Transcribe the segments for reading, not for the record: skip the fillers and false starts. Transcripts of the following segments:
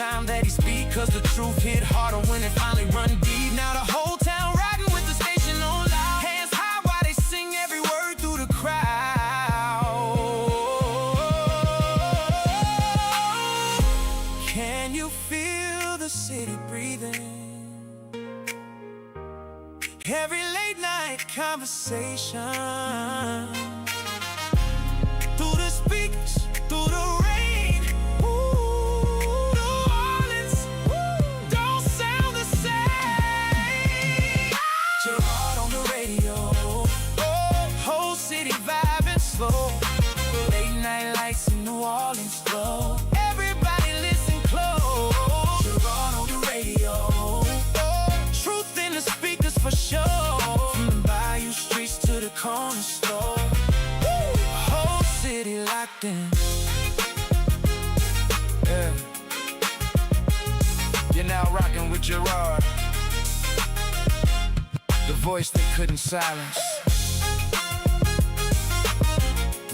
time that he speak, cause the truth hit harder when it finally run deep. Now the whole town riding with the station on loud, hands high while they sing every word through the crowd. Can you feel the city breathing? Every late night conversation, through the speakers, through the rain. Ooh, New Orleans, don't sound the same. Gerod on the radio, whole city vibing slow. Late night lights in New Orleans glow. Everybody listen close. Gerod on the radio, truth in the speakers for sure. From the bayou streets to the corner store, whole city locked in. Yeah. You're now rocking with Gerod, the voice they couldn't silence.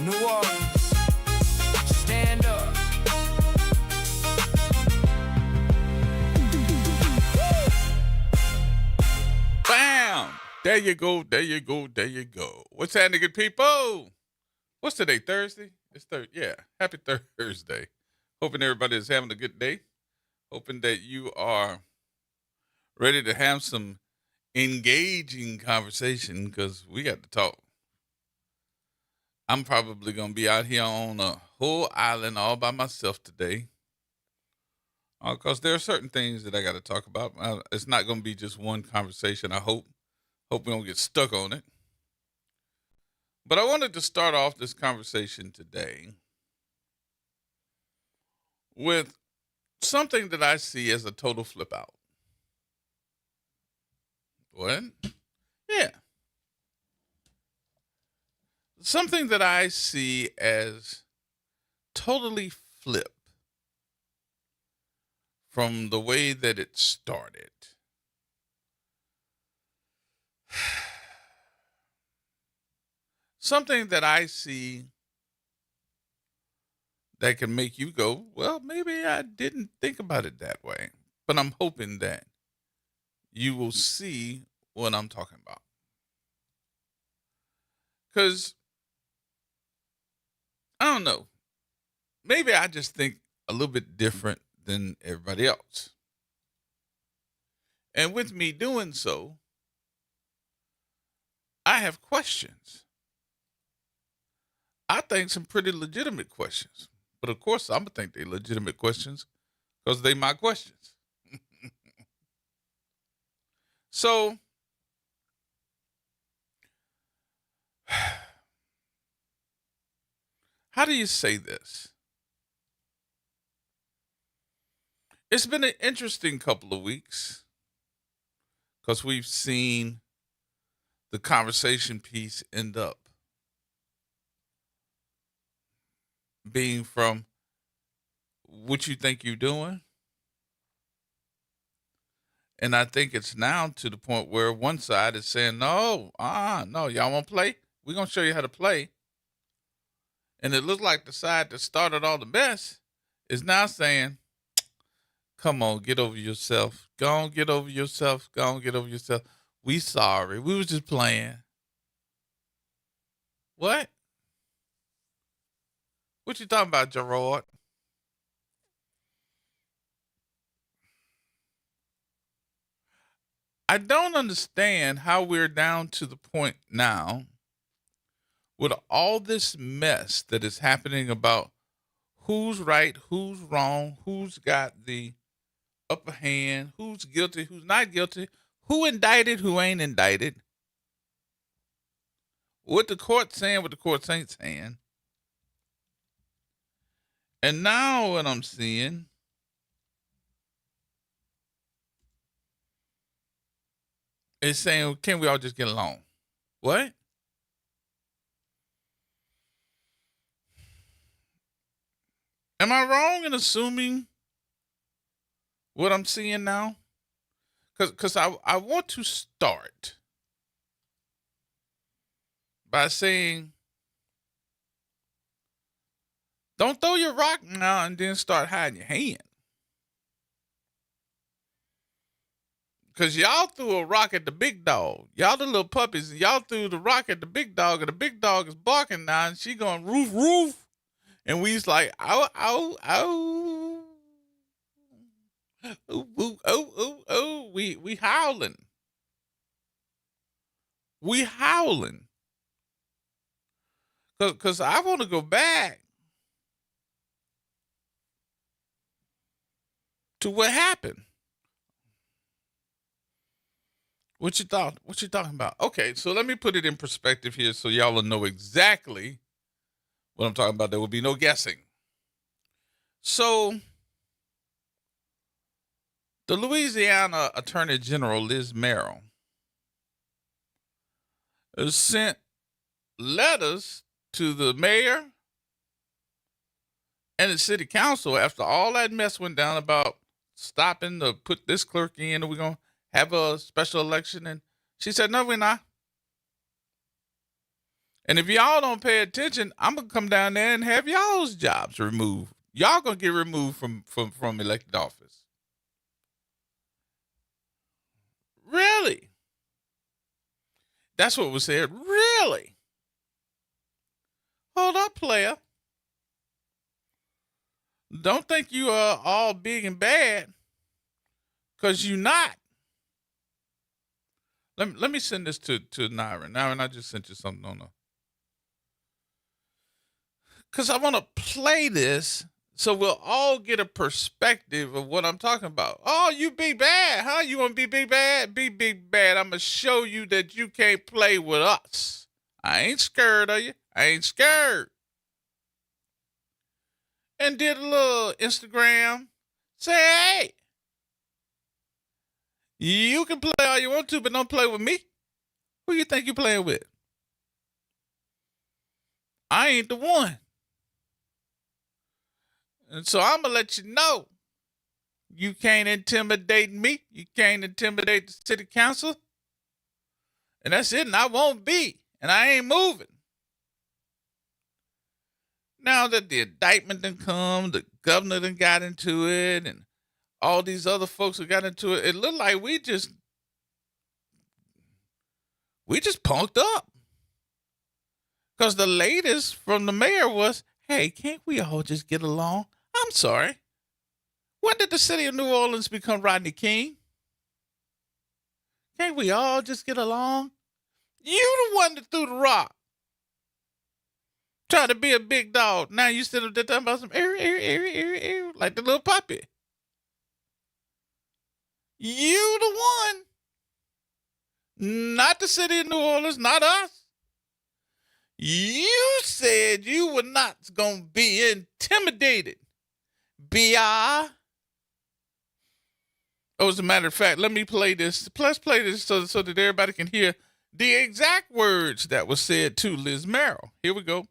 New Orleans, stand up. Bam! There you go, there you go, there you go. What's happening, good people? What's today, Thursday? It's Thursday. Yeah, happy Thursday. Hoping everybody is having a good day. Hoping that you are ready to have some engaging conversation, because we got to talk. I'm probably going to be out here on a whole island all by myself today, because there are certain things that I got to talk about. It's not going to be just one conversation, I hope. Hope we don't get stuck on it. But I wanted to start off this conversation today with something that I see as a total flip out. What? Yeah. Something that I see as totally flip from the way that it started. Something that I see that can make you go, well, maybe I didn't think about it that way. But I'm hoping that you will see what I'm talking about. Because, I don't know, maybe I just think a little bit different than everybody else. And with me doing so, I have questions. I think some pretty legitimate questions. But of course, I'm going to think they're legitimate questions because they my questions. So, how do you say this? It's been an interesting couple of weeks because we've seen the conversation piece end up being from what you think you're doing. And I think it's now to the point where one side is saying, no, y'all won't play? We're going to show you how to play. And it looks like the side that started all the mess is now saying, come on, get over yourself. Go on, get over yourself. Go on, get over yourself. We sorry. We was just playing. What? What you talking about, Gerod? I don't understand how we're down to the point now with all this mess that is happening about who's right, who's wrong, who's got the upper hand, who's guilty, who's not guilty, who indicted, who ain't indicted, what the court's saying, what the courts ain't saying. And now what I'm seeing is saying, can we all just get along? What? Am I wrong in assuming what I'm seeing now? Because I want to start by saying, don't throw your rock now and then start hiding your hand. Cause y'all threw a rock at the big dog. Y'all the little puppies, and y'all threw the rock at the big dog, and the big dog is barking now, and she going roof, roof. And we's like, ow, ow, ow. Ooh, ooh, oh, oh, oh. We howling. We howling. Cause I want to go back to what happened. What you thought? What you talking about? Okay, so let me put it in perspective here so y'all will know exactly what I'm talking about. There will be no guessing. So the Louisiana Attorney General, Liz Merrill, has sent letters to the mayor and the city council after all that mess went down about stopping to put this clerk in, and we're going to have a special election. And she said, no, we're not. And if y'all don't pay attention, I'm going to come down there and have y'all's jobs removed. Y'all going to get removed from elected office. Really? That's what was said. Really? Hold up, player. Don't think you are all big and bad, because you're not. Let me send this to Nyron. Nyron, I just sent you something on the. Because I want to play this so we'll all get a perspective of what I'm talking about. Oh, you big bad, huh? You want to be big bad? Be big bad. I'm going to show you that you can't play with us. I ain't scared of you. I ain't scared. And did a little Instagram. Say, hey, you can play all you want to, but don't play with me. Who you think you playing with? I ain't the one. And so I'm going to let you know. You can't intimidate me. You can't intimidate the city council. And that's it. And I won't be. And I ain't moving. Now that the indictment done come, the governor done got into it, and all these other folks who got into it, it looked like we just punked up. Because the latest from the mayor was, hey, can't we all just get along? I'm sorry. When did the city of New Orleans become Rodney King? Can't we all just get along? You the one that threw the rock. Try to be a big dog. Now you sit up there talking about some like the little puppy. You the one. Not the city of New Orleans, not us. You said you were not going to be intimidated. B.I. Oh, as a matter of fact, let me play this. Let's play this so that everybody can hear the exact words that were said to Liz Merrill. Here we go.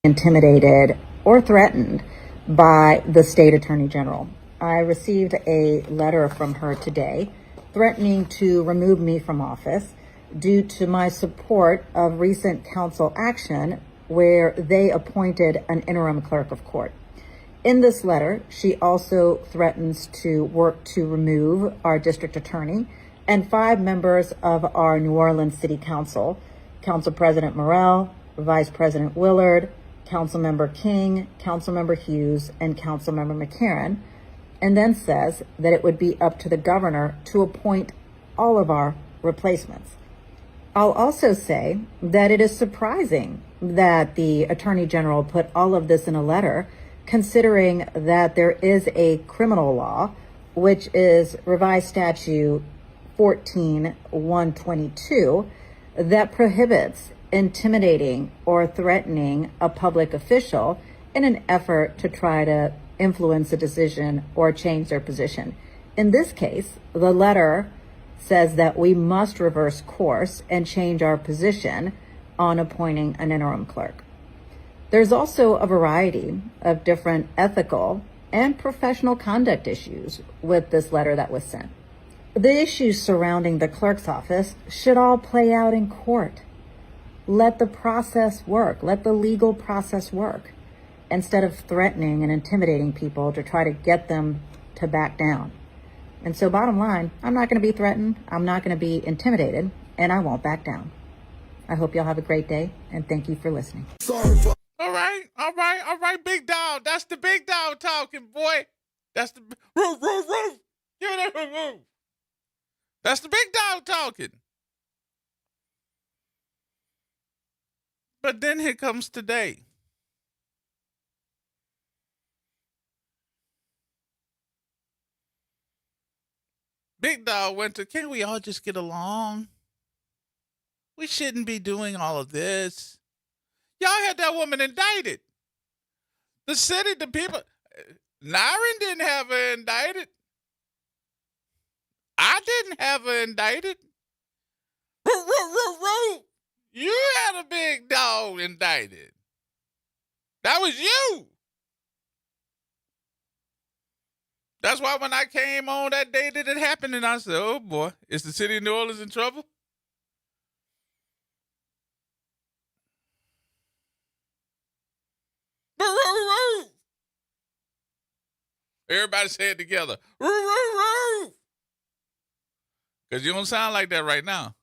Intimidated or threatened by the state attorney general. I received a letter from her today threatening to remove me from office due to my support of recent council action where they appointed an interim clerk of court. In this letter, she also threatens to work to remove our district attorney and 5 members of our New Orleans City Council, Council President Morrell, Vice President Willard, Councilmember King, Councilmember Hughes, and Councilmember McCarran, and then says that it would be up to the governor to appoint all of our replacements. I'll also say that it is surprising that the Attorney General put all of this in a letter, considering that there is a criminal law, which is Revised Statute 14-122, that prohibits intimidating or threatening a public official in an effort to try to influence a decision or change their position. In this case, the letter says that we must reverse course and change our position on appointing an interim clerk. There's also a variety of different ethical and professional conduct issues with this letter that was sent. The issues surrounding the clerk's office should all play out in court. Let the process work. Let the legal process work. instead of threatening and intimidating people to try to get them to back down. And so bottom line, I'm not going to be threatened, I'm not going to be intimidated, and I won't back down. I hope y'all have a great day, and thank you for listening. All right, big dog. That's the big dog talking, boy. That's the roof, roof, roof. Give me that roof, roof. That's the big dog talking. But then here comes today. Big dog went to, can't we all just get along? We shouldn't be doing all of this. Y'all had that woman indicted. The city, the people, Naren didn't have her indicted. I didn't have her indicted. You had a big dog indicted. That was you. That's why when I came on that day that it happened, and I said, oh boy, is the city of New Orleans in trouble? Everybody say it together. Because you don't sound like that right now.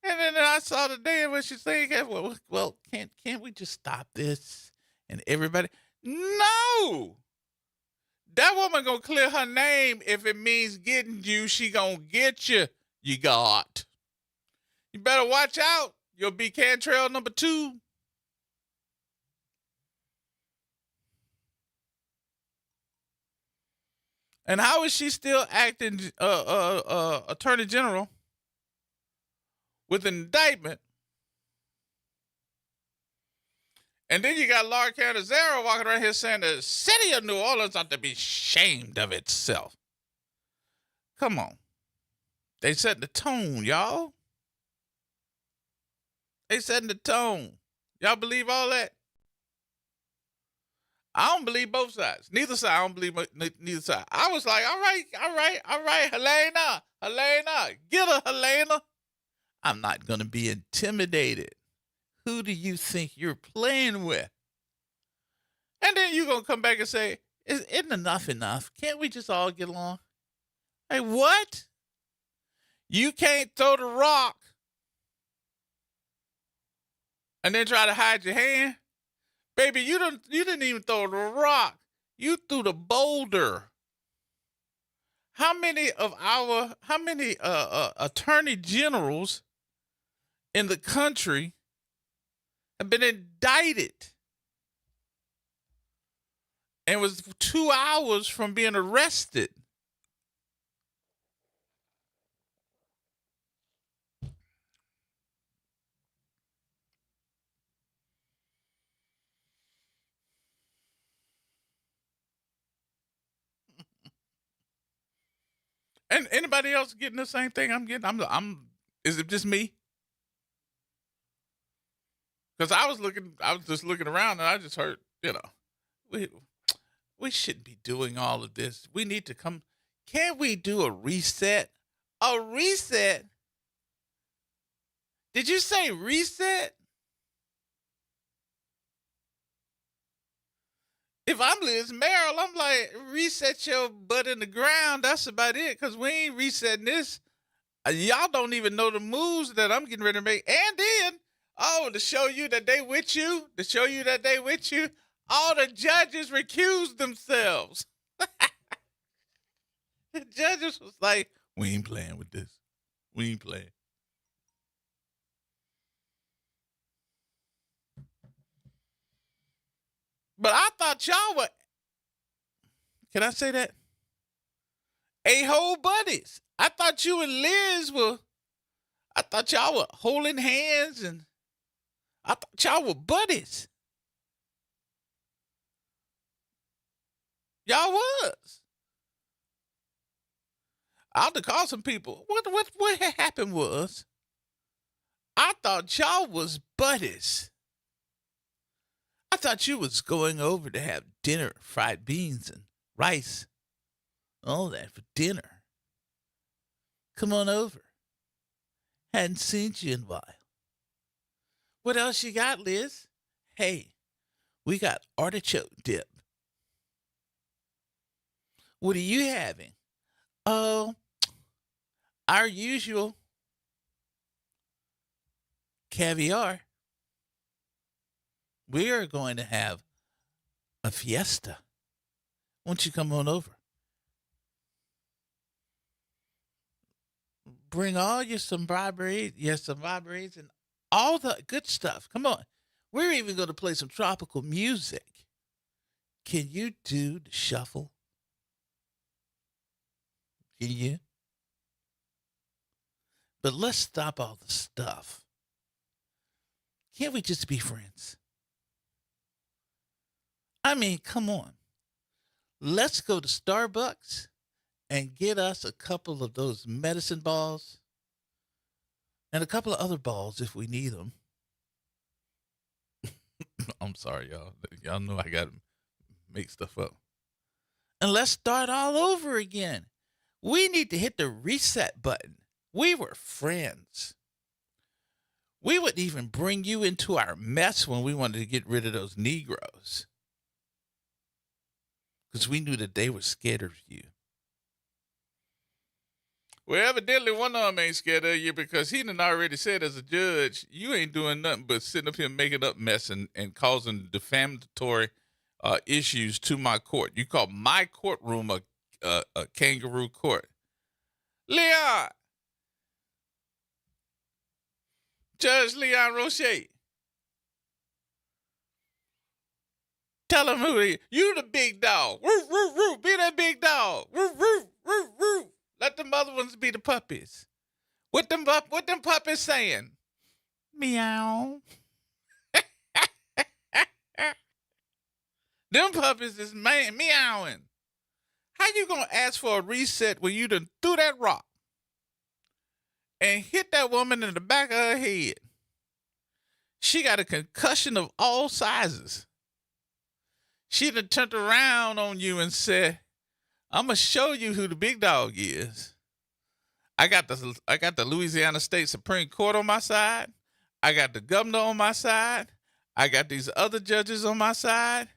And then I saw the day when she said, well, can't we just stop this? And everybody, no. That woman gonna clear her name if it means getting you. She gonna get you. You got. You better watch out. You'll be Cantrell number 2. And how is she still acting attorney general with an indictment? And then you got Laura Canizero walking around here saying the city of New Orleans ought to be ashamed of itself. Come on. They set the tone, y'all. They setting the tone. Y'all believe all that? I don't believe both sides. Neither side. I don't believe neither side. I was like, all right, Helena, get her, Helena. I'm not going to be intimidated. Who do you think you're playing with? And then you're going to come back and say, isn't enough? Can't we just all get along? Hey, what? You can't throw the rock and then try to hide your hand? Baby, you didn't even throw the rock. You threw the boulder. How many attorney generals in the country have been indicted and was 2 hours from being arrested? And anybody else getting the same thing I'm getting? Is it just me? Because I was just looking around and I just heard, we shouldn't be doing all of this. We need to come. Can't we do a reset? A reset? Did you say reset? If I'm Liz Merrill, I'm like, reset your butt in the ground. That's about it, because we ain't resetting this. Y'all don't even know the moves that I'm getting ready to make. And then, to show you that they with you, all the judges recused themselves. The judges was like, we ain't playing with this. We ain't playing. But I thought y'all were, can I say that? A-hole buddies. I thought you and Liz I thought y'all were holding hands, and I thought y'all were buddies. Y'all was. I had to call some people. What had happened was, I thought y'all was buddies. I thought you was going over to have dinner, fried beans and rice, all that for dinner. Come on over. Hadn't seen you in a while. What else you got, Liz? Hey, We got artichoke dip. What are you having? Oh, our usual caviar. We are going to have a fiesta. Won't you come on over? Bring all your sombreros, and all the good stuff. Come on. We're even going to play some tropical music. Can you do the shuffle? Can you? But let's stop all the stuff. Can't we just be friends? I mean, come on. Let's go to Starbucks and get us a couple of those medicine balls and a couple of other balls if we need them. I'm sorry, y'all. Y'all know I got to make stuff up. And let's start all over again. We need to hit the reset button. We were friends. We would even bring you into our mess when we wanted to get rid of those Negroes. Because we knew that they were scared of you. Well, evidently one of them ain't scared of you because he done already said as a judge, you ain't doing nothing but sitting up here making up mess and causing defamatory issues to my court. You call my courtroom a kangaroo court. Leon! Judge Leon Roche. Tell him who he is. You the big dog. Woof, woof, woof. Be that big dog. Woof, woof, woof, woof. Let them other ones be the puppies. What them puppies saying? Meow. Them puppies is meowing. How you gonna ask for a reset when you done threw that rock and hit that woman in the back of her head? She got a concussion of all sizes. She done turned around on you and said, I'm gonna show you who the big dog is. I got the Louisiana State Supreme Court on my side. I got the governor on my side. I got these other judges on my side.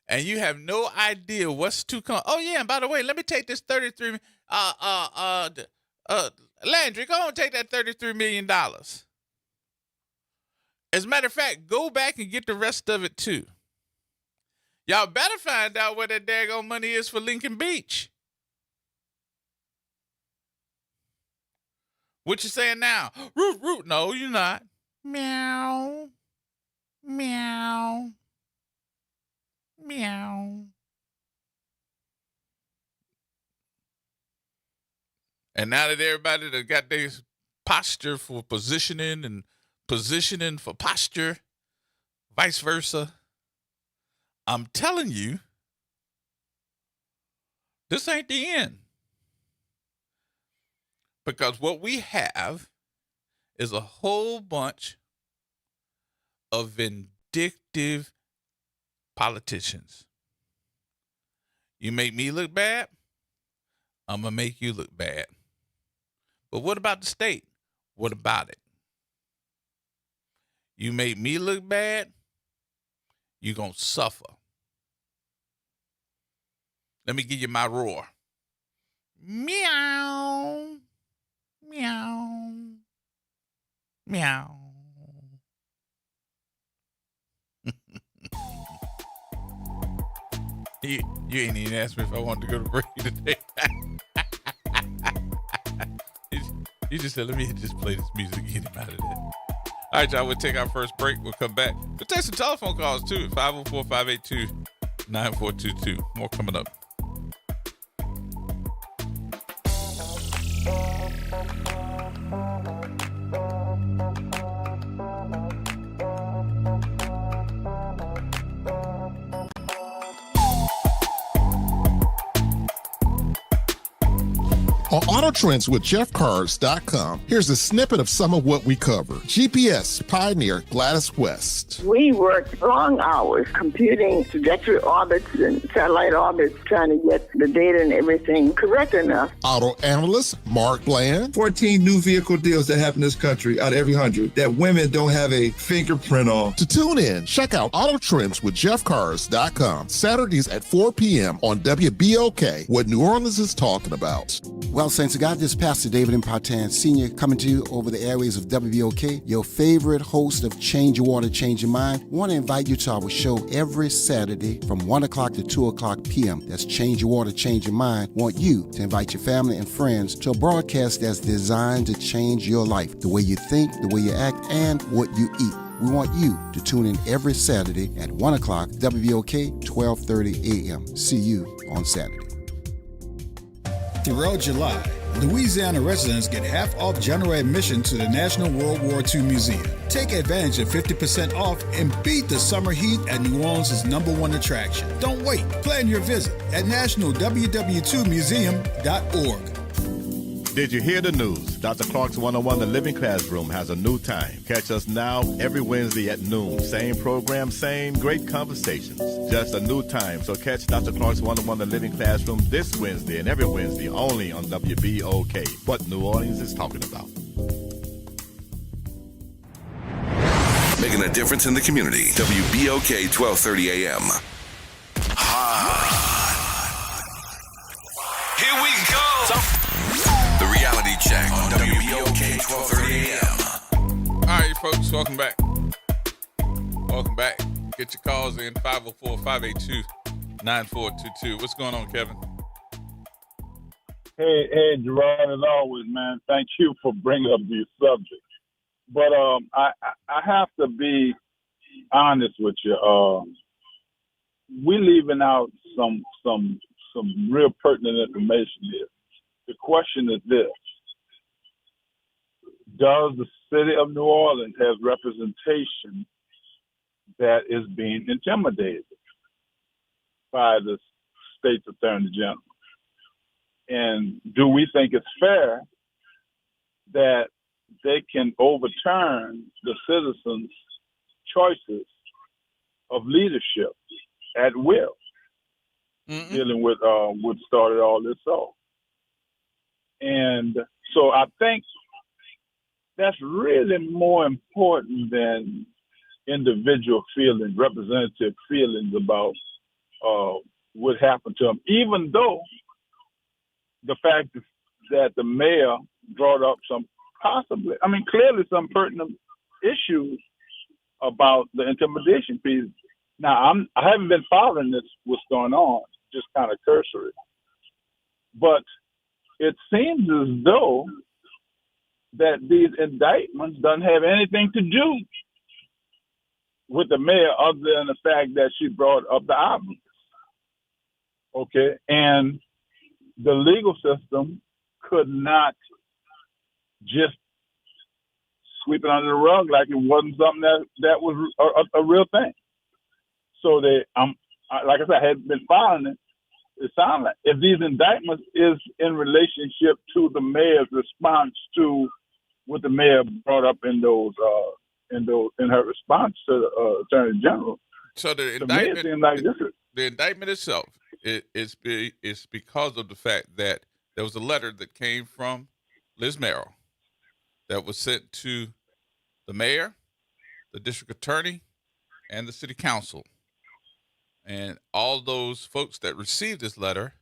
And you have no idea what's to come. Oh yeah, and by the way, let me take this Landry, go on and take that $33 million. As a matter of fact, go back and get the rest of it too. Y'all better find out where that daggone money is for Lincoln Beach. What you saying now? Root, root. No, you're not. Meow. Meow. Meow. And now that everybody that got their posture for positioning and positioning for posture, vice versa, I'm telling you, this ain't the end. Because what we have is a whole bunch of vindictive politicians. You make me look bad, I'm going to make you look bad. But what about the state? What about it? You make me look bad, you're going to suffer. Let me give you my roar. Meow. Meow. Meow. You ain't even asked me if I wanted to go to break today. You just said, let me just play this music and get him out of there. All right, y'all, we'll take our first break. We'll come back. We'll take some telephone calls, too, at 504-582-9422. More coming up. on Auto Trends with JeffCars.com. Here's a snippet of some of what we cover. GPS pioneer Gladys West. We worked long hours computing trajectory orbits and satellite orbits, trying to get the data and everything correct enough. Auto analyst Mark Bland. 14 new vehicle deals that happen in this country out of every 100 that women don't have a fingerprint on. To tune in, check out Auto Trends with JeffCars.com. Saturdays at 4 p.m. on WBOK, what New Orleans is talking about. Well, Saints of God, this is Pastor David Impartan Sr. coming to you over the airways of WBOK, your favorite host of Change Your Water, Change Your Mind. I want to invite you to our show every Saturday from 1 o'clock to 2 o'clock p.m. That's Change Your Water, Change Your Mind. I want you to invite your family and friends to a broadcast that's designed to change your life, the way you think, the way you act, and what you eat. We want you to tune in every Saturday at 1 o'clock, WBOK, 12:30 a.m. See you on Saturday. Throughout July, Louisiana residents get half off general admission to the National World War II Museum. Take advantage of 50% off and beat the summer heat at New Orleans' #1 attraction. Don't wait. Plan your visit at nationalww2museum.org. Did you hear the news? Dr. Clark's 101 The Living Classroom has a new time. Catch us now every Wednesday at noon. Same program, same great conversations. Just a new time. So catch Dr. Clark's 101 The Living Classroom this Wednesday and every Wednesday only on WBOK. What New Orleans is talking about. Making a difference in the community. WBOK 1230 AM. Here we go. The reality check on WBOK 1230 AM. All right, folks, welcome back. Welcome back. Get your calls in 504-582-9422. What's going on, Kevin? Hey, Gerard, as always, man, thank you for bringing up these subjects. But I have to be honest with you. We're leaving out some real pertinent information here. The question is this: does the city of New Orleans have representation that is being intimidated by the state's attorney general? And do we think it's fair that they can overturn the citizens' choices of leadership at will, dealing with what started all this off? And so I think that's really more important than individual feelings, representative feelings about what happened to them, even though the fact that the mayor brought up clearly some pertinent issues about the intimidation piece. Now, I haven't been following what's going on, just kind of cursory. But it seems as though that these indictments don't have anything to do with the mayor other than the fact that she brought up the obvious. Okay? And the legal system could not just sweep it under the rug like it wasn't something that was a real thing. So like I said, I hadn't been following it. It sounds like if these indictments is in relationship to the mayor's response to what the mayor brought up in her response to the attorney general. So the indictment itself is because of the fact that there was a letter that came from Liz Merrill that was sent to the mayor, the district attorney, and the city council. And all those folks that received this letter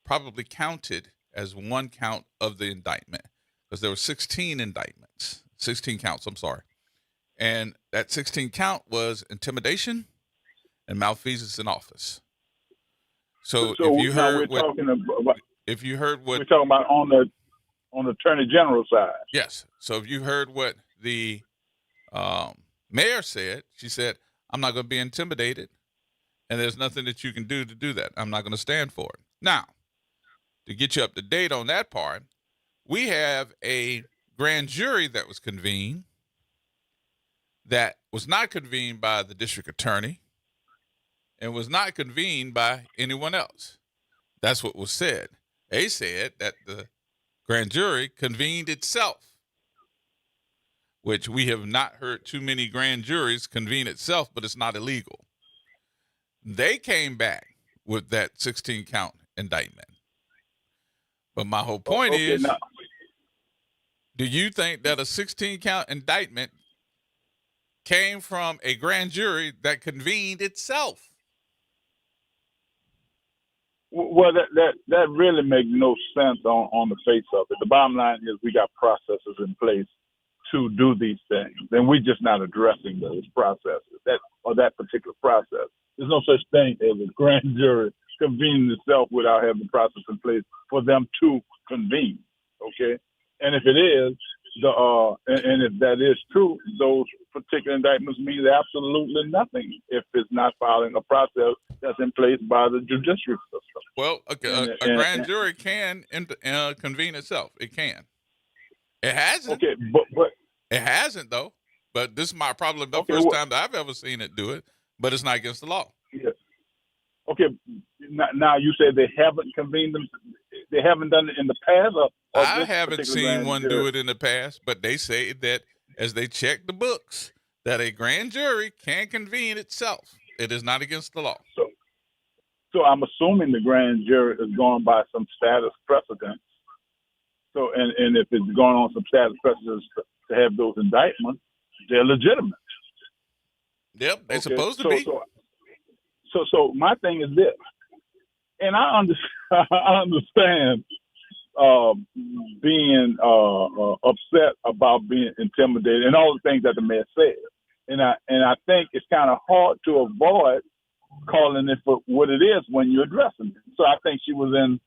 probably counted as one count of the indictment, because there were 16 counts, I'm sorry. And that 16 count was intimidation and malfeasance in office. So if you heard what we're talking about on the attorney general side. Yes. So if you heard what the mayor said, she said, I'm not going to be intimidated. And there's nothing that you can do to do that. I'm not going to stand for it. Now, to get you up to date on that part, we have a grand jury that was convened that was not convened by the district attorney and was not convened by anyone else. That's what was said. They said that the grand jury convened itself, which we have not heard too many grand juries convene itself, but it's not illegal. They came back with that 16 count indictment. But my whole point is, now, do you think that a 16 count indictment came from a grand jury that convened itself? well, that really makes no sense on the face of it. The bottom line is we got processes in place to do these things, and we're just not addressing those processes, that particular process. There's no such thing as a grand jury convening itself without having the process in place for them to convene. Okay, and if it is and if that is true, those particular indictments mean absolutely nothing if it's not following a process that's in place by the judiciary system. Well, a grand jury can convene itself. It can. It hasn't. Okay, but it hasn't though. But this is my probably the first time that I've ever seen it do it. But it's not against the law. Yeah. Okay. Now you say they haven't convened them. They haven't done it in the past. Or I haven't seen one do it in the past. But they say that as they check the books, that a grand jury can convene itself. It is not against the law. So I'm assuming the grand jury is going by some status precedent. So and if it's going on some status precedents to have those indictments, they're legitimate. Yep, they're supposed to be. So my thing is this, and I understand being upset about being intimidated and all the things that the mayor said, and I think it's kind of hard to avoid calling it for what it is when you're addressing it. So I think she was in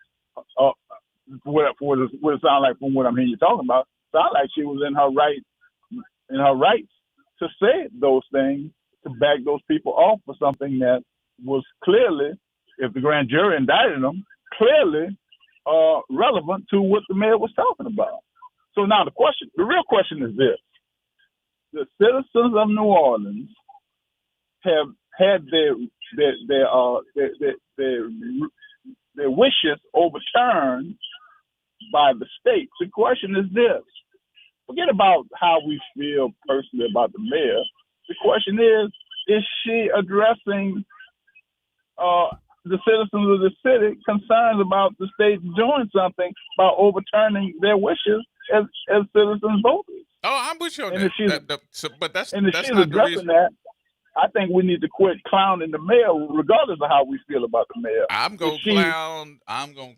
what it sounds like from what I'm hearing you talking about. Sounds like she was in her rights to say those things, to back those people off for something that was clearly, if the grand jury indicted them, clearly relevant to what the mayor was talking about. So now the real question is this: the citizens of New Orleans have had their wishes overturned by the state. The question is this: forget about how we feel personally about the mayor. The question is she addressing the citizens of the city concerns about the state doing something about overturning their wishes as citizens voters? Oh, I'm with you on that. But that's she's not the addressing reason. that. I think we need to quit clowning the mayor, regardless of how we feel about the mayor. I'm gonna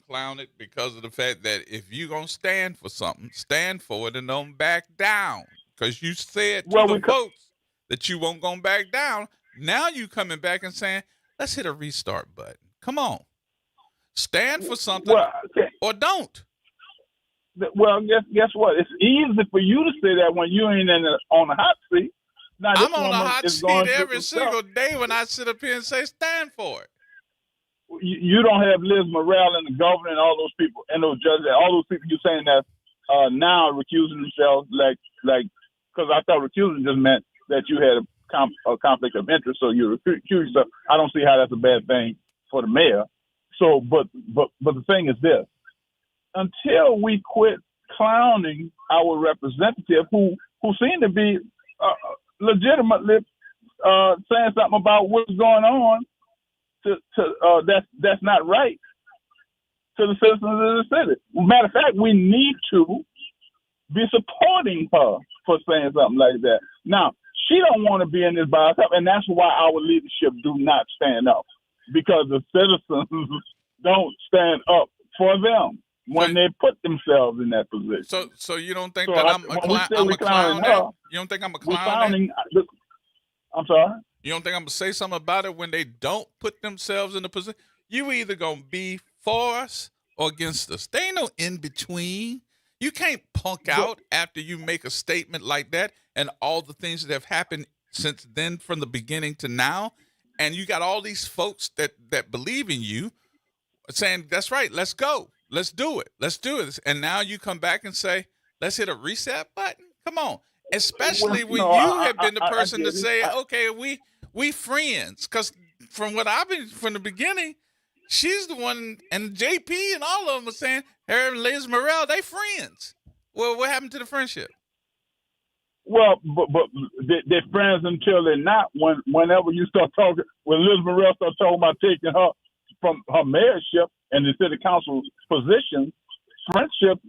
clown it because of the fact that if you're gonna stand for something, stand for it and don't back down. Because you said to the folks that you won't go back down. Now you coming back and saying, let's hit a restart button. Come on. Stand for something or don't. Well, guess what? It's easy for you to say that when you ain't on the hot seat. Now, I'm on the hot seat every single day when I sit up here and say stand for it. You don't have Liz Morrell and the governor and all those people and those judges, all those people you're saying that now recusing themselves, like because I thought recusing just meant that you had a conflict of interest, so you recuse yourself. I don't see how that's a bad thing for the mayor. So, but the thing is this: until we quit clowning our representative, who seem to be legitimately saying something about what's going on, that's not right to the citizens of the city. Matter of fact, we need to be supporting her for saying something like that. Now, she don't want to be in this by herself, and that's why our leadership do not stand up, because the citizens don't stand up for them when they put themselves in that position. So you don't think that I'm a clown? You don't think I'm a clown? I'm sorry? You don't think I'm going to say something about it when they don't put themselves in the position? You either going to be for us or against us. There ain't no in between. You can't punk out after you make a statement like that and all the things that have happened since then from the beginning to now. And you got all these folks that believe in you saying, that's right, let's go. Let's do it. Let's do it. And now you come back and say, let's hit a reset button. Come on. Especially when you have been the person to say, okay, we friends. Because from what I've been from the beginning, she's the one, and JP and all of them are saying her and Liz Morrell, they friends. Well, what happened to the friendship? Well, but they're friends until they're not. Whenever you start talking, when Liz Morrell starts talking about taking her from her mayorship and the city council position, friendship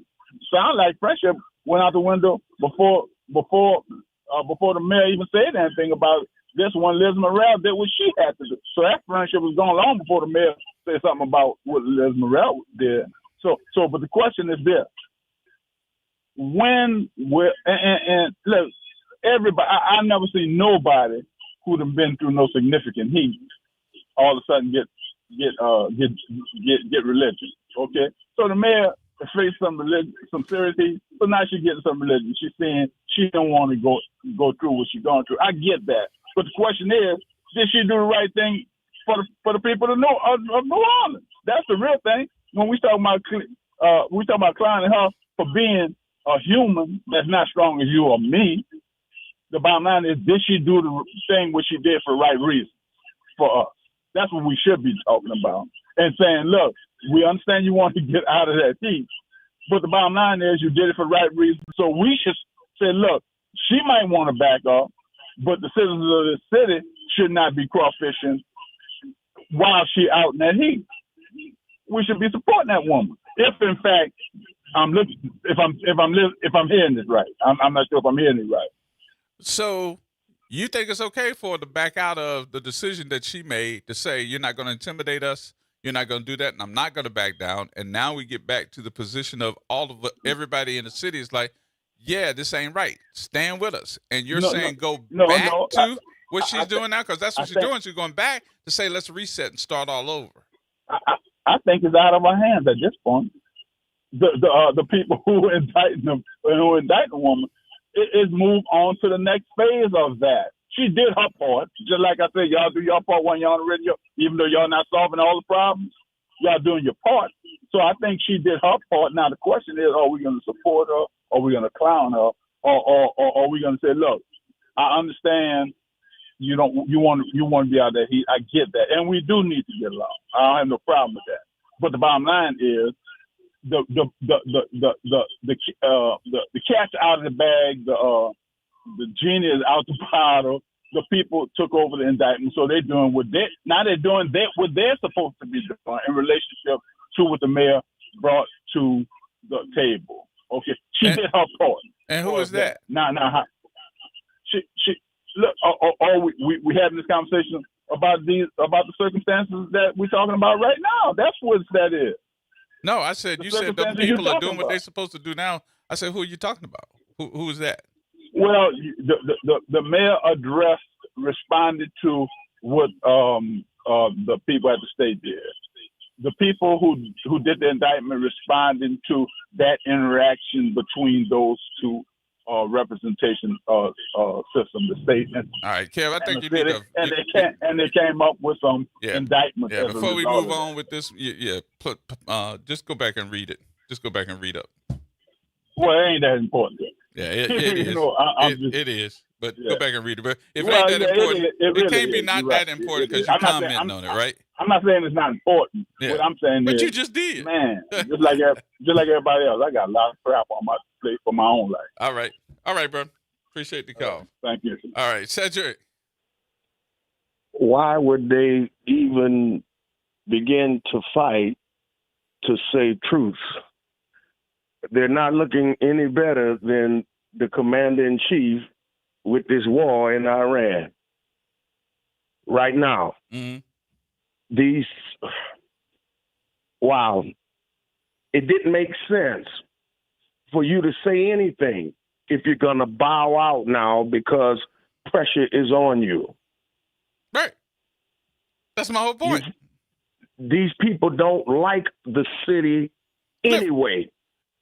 sound like friendship went out the window before the mayor even said anything about this one. Liz Morrell did what she had to do, so that friendship was going long before the mayor said something about what Liz Morrell did. So, but the question is this: when will and look, everybody, I never seen nobody who'd have been through no significant heat all of a sudden get religion. Okay, so the mayor faced some serious heat, so now she's getting some religion. She's saying she don't want to go through what she's going through. I get that, but the question is, did she do the right thing for the people of New Orleans? That's the real thing. When we talk about clowning her for being a human that's not strong as you or me, the bottom line is, did she do the thing what she did for the right reason for us? That's what we should be talking about. And saying, look, we understand you want to get out of that heat, but the bottom line is you did it for the right reason. So we should say, look, she might want to back up, but the citizens of the city should not be crawfishing while she out in that heat. We should be supporting that woman. If in fact if I'm hearing this right, I'm not sure if I'm hearing it right. So you think it's okay for her to back out of the decision that she made to say, you're not going to intimidate us, you're not going to do that, and I'm not going to back down. And now we get back to the position of everybody in the city is like, yeah, this ain't right. Stand with us. And you're saying go back to what she's doing now? Because that's what she's doing. She's going back to say, let's reset and start all over. I think it's out of our hands at this point. The people who indict the woman is move on to the next phase of that. She did her part, just like I said. Y'all do your part when y'all on the radio, even though y'all not solving all the problems. Y'all doing your part. So I think she did her part. Now the question is, are we going to support her? Or are we going to clown her? Or are we going to say, look, I understand you want to be out there. I get that, and we do need to get along. I don't have no problem with that. But the bottom line is, the cat's out of the bag. The genie is out the bottle. The people took over the indictment, so they're doing what they're supposed to be doing in relationship to what the mayor brought to the table. Okay, she did her part. And who is that? Now, she look. We having this conversation about the circumstances that we're talking about right now. That's what that is. No, I said, you said the people are doing what they're supposed to do now. I said, who are you talking about? Who is that? Well, the mayor responded to what the people at the state did. The people who did the indictment responded to that interaction between those two representation system, the state and all right, Kev, I think you city, need to. And they came up with some indictments. Yeah, before we move on with this, just go back and read it. Just go back and read up. Well, it ain't that important. Yeah, it is. It is. But go back and read it. But if it ain't that important, it can't be not that important because you're commenting on it, right? I'm not saying it's not important. Yeah. What I'm saying but is, you just did. Man, just like everybody else, I got a lot of crap on my plate for my own life. All right, bro. Appreciate the call. Thank you. All right, Cedric. Why would they even begin to fight to say truth? They're not looking any better than the commander-in-chief with this war in Iran right now. Mm-hmm. It didn't make sense for you to say anything if you're going to bow out now because pressure is on you. Right. That's my whole point. These people don't like the city anyway.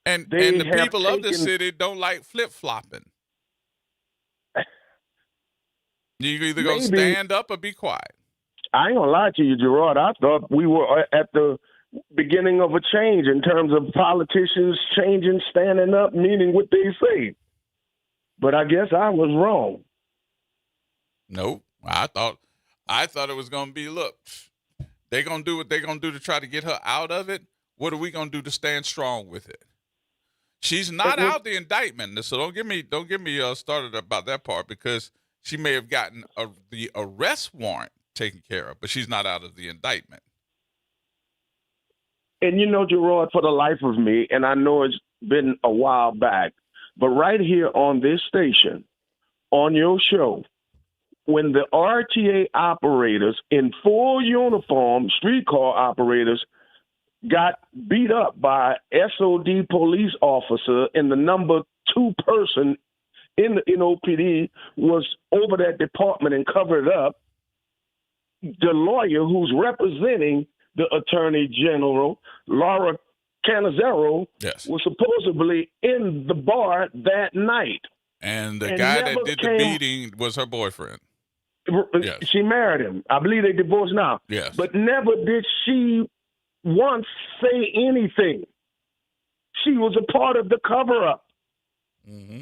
And the people of the city don't like flip-flopping. You either going to stand up or be quiet. I ain't going to lie to you, Gerard. I thought we were at the beginning of a change in terms of politicians changing, standing up, meaning what they say. But I guess I was wrong. Nope. I thought it was going to be, look, They're going to do what they're going to do to try to get her out of it. What are we going to do to stand strong with it? She's not out the indictment, so don't get me started about that part, because she may have gotten the arrest warrant taken care of, but she's not out of the indictment. And you know, Gerard, for the life of me, and I know it's been a while back, but right here on this station, on your show, when the RTA operators in full uniform, streetcar operators, got beat up by SOD police officer, and the number 2 person in the NOPD was over that department and covered it up, the lawyer who's representing the Attorney General, Laura Canizero, was supposedly in the bar that night. And the guy that did the beating was her boyfriend. Yes. She married him. I believe they divorced now. Yes. But never did she once say anything. She was a part of the cover-up. Mm-hmm.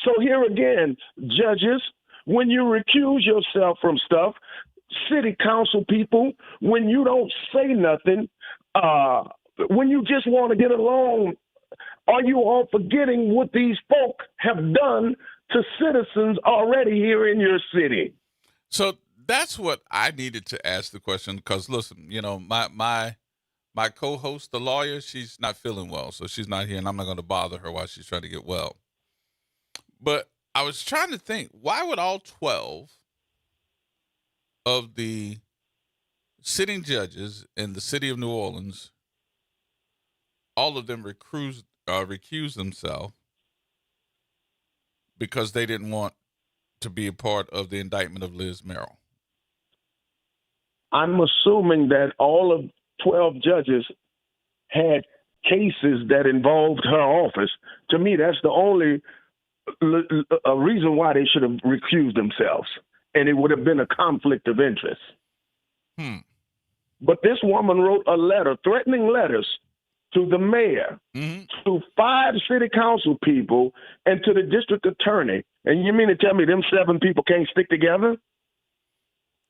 So here again, judges, when you recuse yourself from stuff, city council people, when you don't say nothing, when you just want to get along, are you all forgetting what these folk have done to citizens already here in your city? So that's what I needed to ask the question, because listen, you know, my co-host, the lawyer, she's not feeling well, so she's not here, and I'm not going to bother her while she's trying to get well. But I was trying to think, why would all 12 of the sitting judges in the city of New Orleans, all of them recuse themselves because they didn't want to be a part of the indictment of Liz Merrill? I'm assuming that all of 12 judges had cases that involved her office. To me, that's the only reason why they should have recused themselves, and it would have been a conflict of interest. But this woman wrote a letter, threatening letters, to the mayor, to 5 city council people, and to the district attorney. And you mean to tell me them 7 people can't stick together?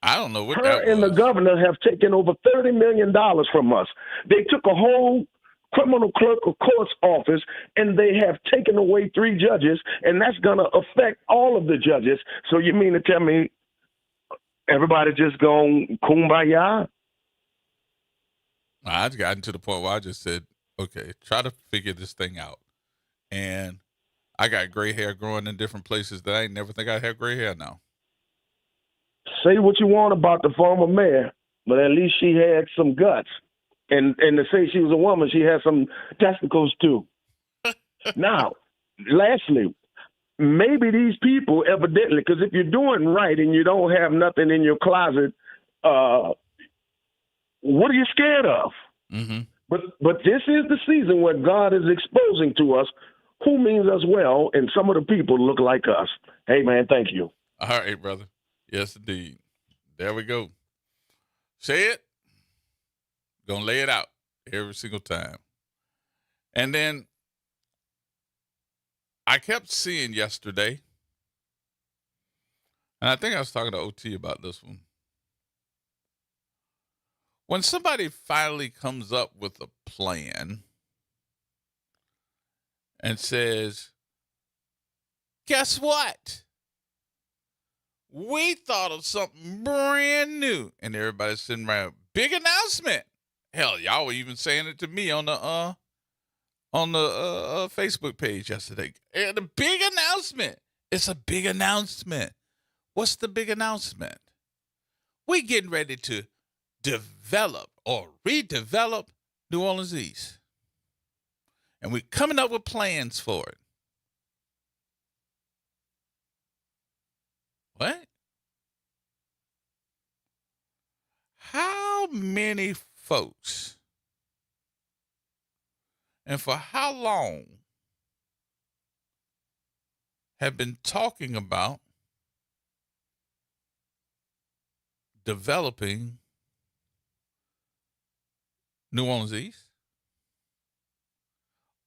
I don't know what Her that was. and the governor have taken over $30 million from us. They took a whole criminal clerk of court's office, and they have taken away 3 judges, and that's going to affect all of the judges. So you mean to tell me everybody just going kumbaya? I've gotten to the point where I just said, okay, try to figure this thing out. And I got gray hair growing in different places that I ain't never think I'd have gray hair now. Say what you want about the former mayor, but at least she had some guts. And to say she was a woman, she had some testicles too. Now, lastly, maybe these people evidently, because if you're doing right and you don't have nothing in your closet, what are you scared of? Mm-hmm. But this is the season where God is exposing to us who means us well, and some of the people look like us. Hey, man, thank you. All right, brother. Yes, indeed. There we go. Say it. Gonna lay it out every single time. And then I kept seeing yesterday, and I think I was talking to OT about this one. When somebody finally comes up with a plan and says, guess what? We thought of something brand new. And everybody's sitting around. Big announcement. Hell, y'all were even saying it to me on the Facebook page yesterday. The big announcement. It's a big announcement. What's the big announcement? We getting ready to develop or redevelop New Orleans East. And we're coming up with plans for it. What? How many folks and for how long have been talking about developing New Orleans East?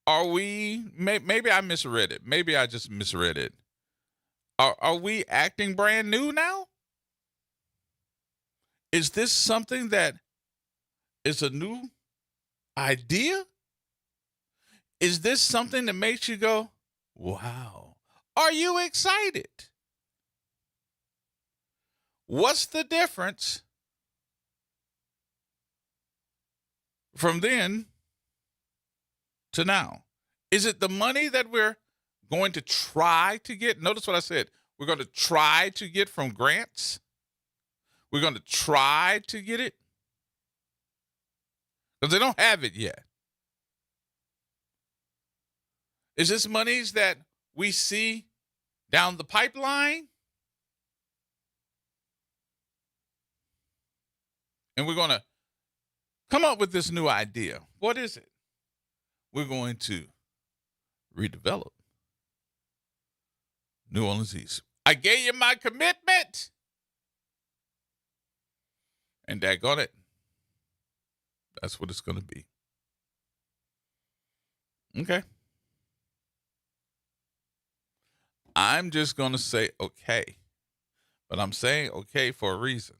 Are we, maybe I misread it. Maybe I just misread it. Are we acting brand new now? Is this something that is a new idea? Is this something that makes you go, wow? Are you excited? What's the difference from then to now? Is it the money that we're going to try to get? Notice what I said. We're going to try to get from grants. We're going to try to get it because they don't have it yet. Is this monies that we see down the pipeline? And we're going to come up with this new idea. What is it? We're going to redevelop New Orleans East. I gave you my commitment. And daggone it, that's what it's going to be. Okay. I'm just going to say okay. But I'm saying okay for a reason.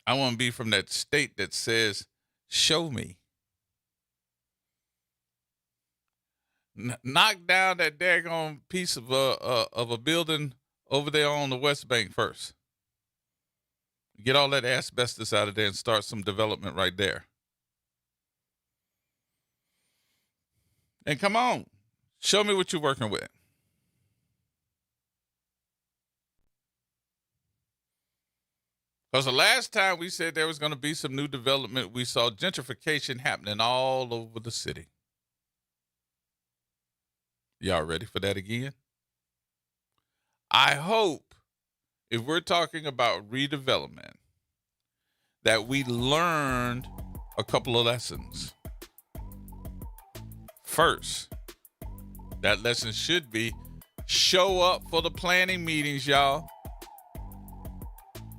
I want to be from that state that says, show me. Knock down that daggone piece of a building over there on the West Bank first. Get all that asbestos out of there and start some development right there. And come on, show me what you're working with. Because the last time we said there was going to be some new development, we saw gentrification happening all over the city. Y'all ready for that again? I hope if we're talking about redevelopment, that we learned a couple of lessons. First, that lesson should be show up for the planning meetings, y'all.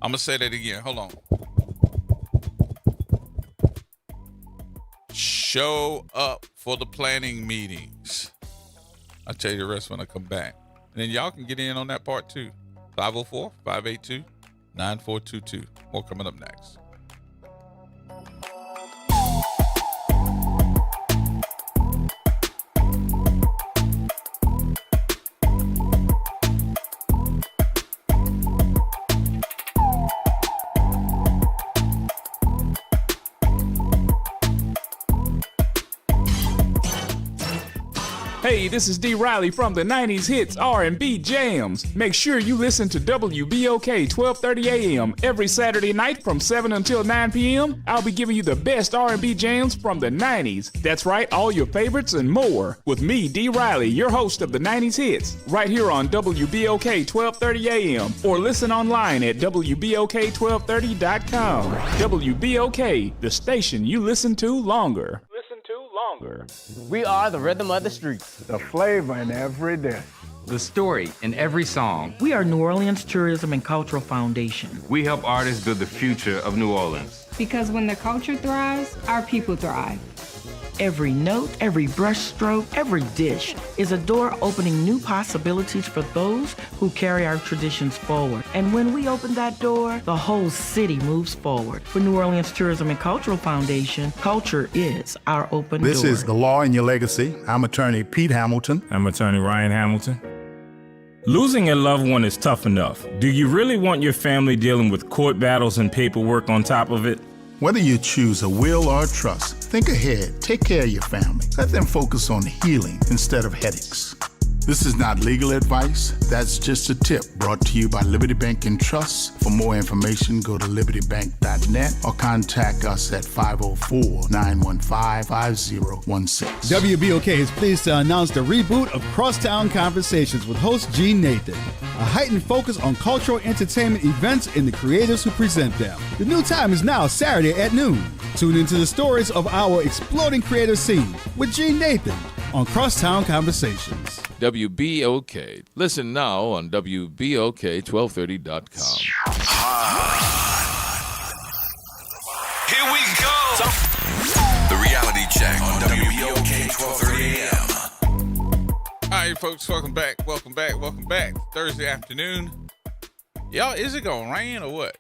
I'm going to say that again. Hold on. Show up for the planning meetings. I'll tell you the rest when I come back. And then y'all can get in on that part too. 504-582-9422. More coming up next. Hey, this is D. Riley from the 90s Hits R&B Jams. Make sure you listen to WBOK 1230 AM every Saturday night from 7 until 9 p.m. I'll be giving you the best R&B jams from the 90s. That's right, all your favorites and more. With me, D. Riley, your host of the 90s Hits, right here on WBOK 1230 AM. Or listen online at WBOK1230.com. WBOK, the station you listen to longer. We are the rhythm of the streets. The flavor in every dish. The story in every song. We are New Orleans Tourism and Cultural Foundation. We help artists build the future of New Orleans. Because when the culture thrives, our people thrive. Every note, every brushstroke, every dish is a door opening new possibilities for those who carry our traditions forward. And when we open that door, the whole city moves forward. For New Orleans Tourism and Cultural Foundation, culture is our open door. This is The Law in Your Legacy. I'm attorney Pete Hamilton. I'm attorney Ryan Hamilton. Losing a loved one is tough enough. Do you really want your family dealing with court battles and paperwork on top of it? Whether you choose a will or a trust, think ahead. Take care of your family. Let them focus on healing instead of headaches. This is not legal advice. That's just a tip brought to you by Liberty Bank and Trust. For more information, go to libertybank.net or contact us at 504-915-5016. WBOK is pleased to announce the reboot of Crosstown Conversations with host Gene Nathan. A heightened focus on cultural entertainment events and the creators who present them. The new time is now Saturday at noon. Tune into the stories of our exploding creative scene with Gene Nathan on Crosstown Conversations. WBOK. Listen now on WBOK1230.com. Here we go. The reality check on WBOK 1230 AM. All right, folks, welcome back. Thursday afternoon. Y'all, is it gonna rain or what?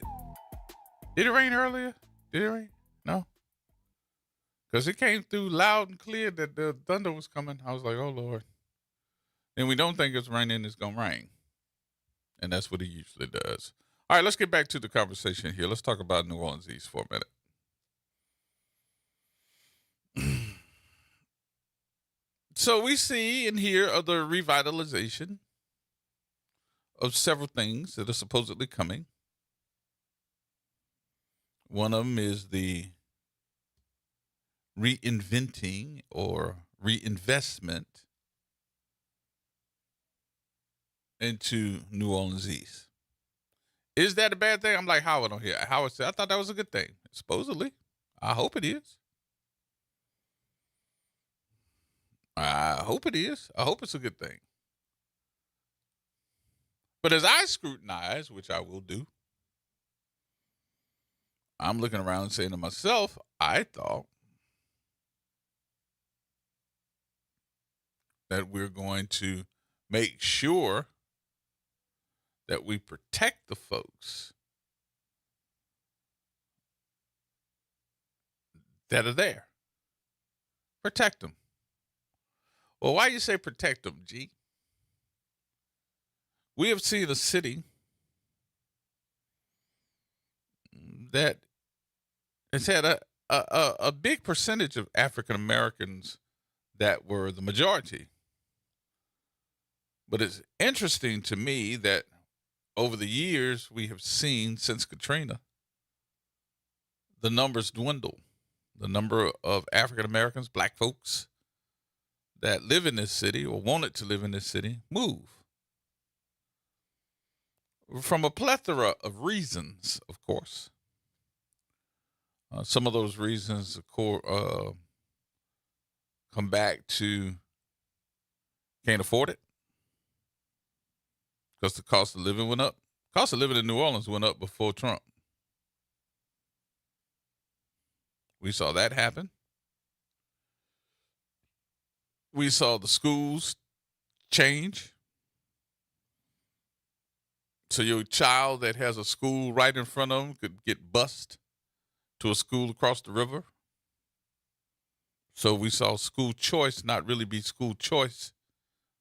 Did it rain earlier? Did it rain? No. Because it came through loud and clear that the thunder was coming. I was like, oh, Lord. And we don't think it's raining, it's going to rain. And that's what it usually does. All right, let's get back to the conversation here. Let's talk about New Orleans East for a minute. So we see and hear of the revitalization of several things that are supposedly coming. One of them is the reinventing or reinvestment into New Orleans East. Is that a bad thing? I'm like Howard on here. Howard said, I thought that was a good thing. Supposedly. I hope it is. I hope it is. I hope it's a good thing. But as I scrutinize, which I will do, I'm looking around and saying to myself, I thought that we're going to make sure that we protect the folks that are there. Protect them. Well, why you say protect them, G? We have seen a city that has had a big percentage of African Americans that were the majority. But it's interesting to me that over the years we have seen since Katrina, the numbers dwindle. The number of African Americans, black folks that live in this city or wanted to live in this city move. From a plethora of reasons, of course. Some of those reasons, of course, come back to can't afford it because the cost of living went up. Cost of living in New Orleans went up before Trump. We saw that happen. We saw the schools change. So your child that has a school right in front of them could get bused to a school across the river. So we saw school choice not really be school choice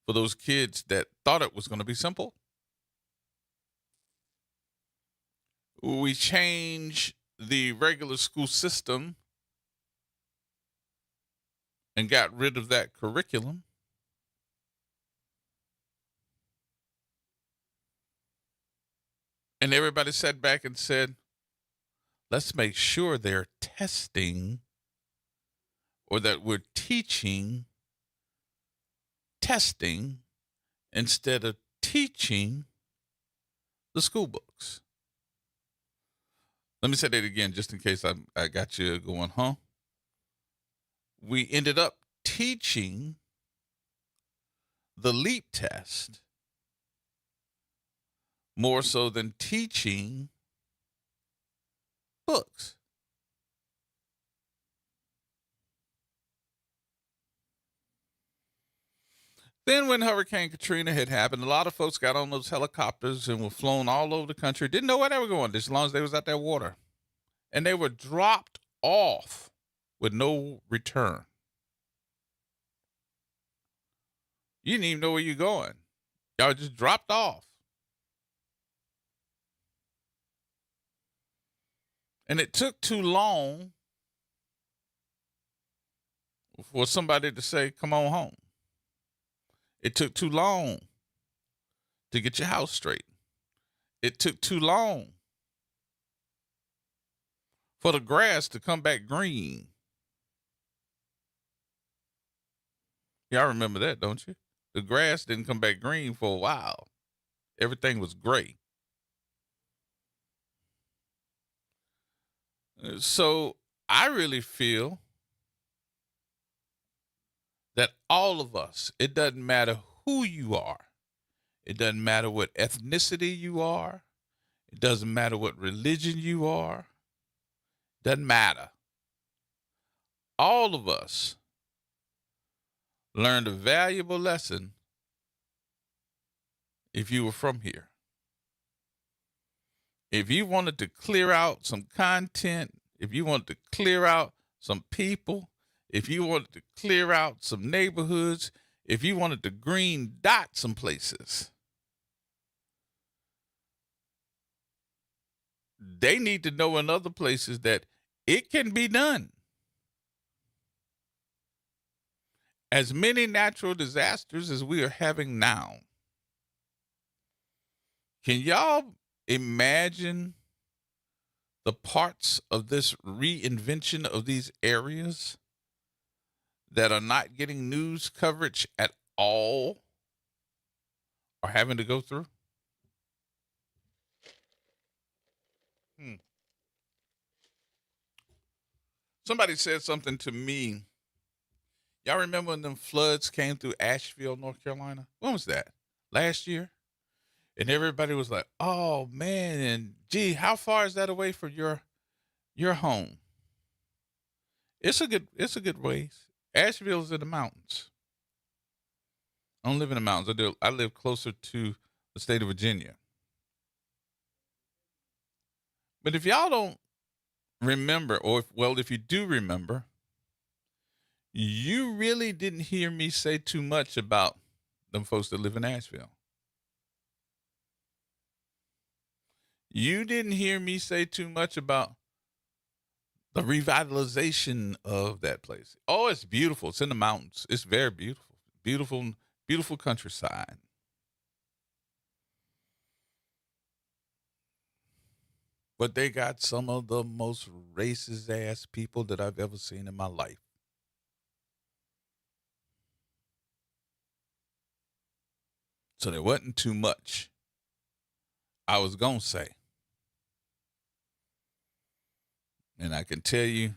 for those kids that thought it was going to be simple. We changed the regular school system and got rid of that curriculum. And everybody sat back and said, let's make sure they're testing or that we're teaching testing instead of teaching the school books. Let me say that again, just in case I got you going, huh? We ended up teaching the LEAP test more so than teaching books. Then when Hurricane Katrina had happened, a lot of folks got on those helicopters and were flown all over the country. Didn't know where they were going, as long as they was out there water. And they were dropped off with no return. You didn't even know where you're going. Y'all just dropped off. And it took too long for somebody to say, come on home. It took too long to get your house straight. It took too long for the grass to come back green. Y'all remember that, don't you? The grass didn't come back green for a while. Everything was gray. So I really feel that all of us, it doesn't matter who you are. It doesn't matter what ethnicity you are. It doesn't matter what religion you are. It doesn't matter. All of us learned a valuable lesson if you were from here. If you wanted to clear out some content, if you wanted to clear out some people, if you wanted to clear out some neighborhoods, if you wanted to green dot some places, they need to know in other places that it can be done. As many natural disasters as we are having now, can y'all imagine the parts of this reinvention of these areas that are not getting news coverage at all are having to go through? Somebody said something to me. Y'all remember when them floods came through Asheville, North Carolina? When was that? Last year? And everybody was like, "Oh man, and gee, how far is that away from your home?" It's a good ways. Asheville's in the mountains. I don't live in the mountains. I live closer to the state of Virginia. But if y'all don't remember, or if you do remember, you really didn't hear me say too much about them folks that live in Asheville. You didn't hear me say too much about the revitalization of that place. Oh, it's beautiful. It's in the mountains. It's very beautiful. Beautiful, beautiful countryside. But they got some of the most racist ass people that I've ever seen in my life. So there wasn't too much I was going to say. And I can tell you,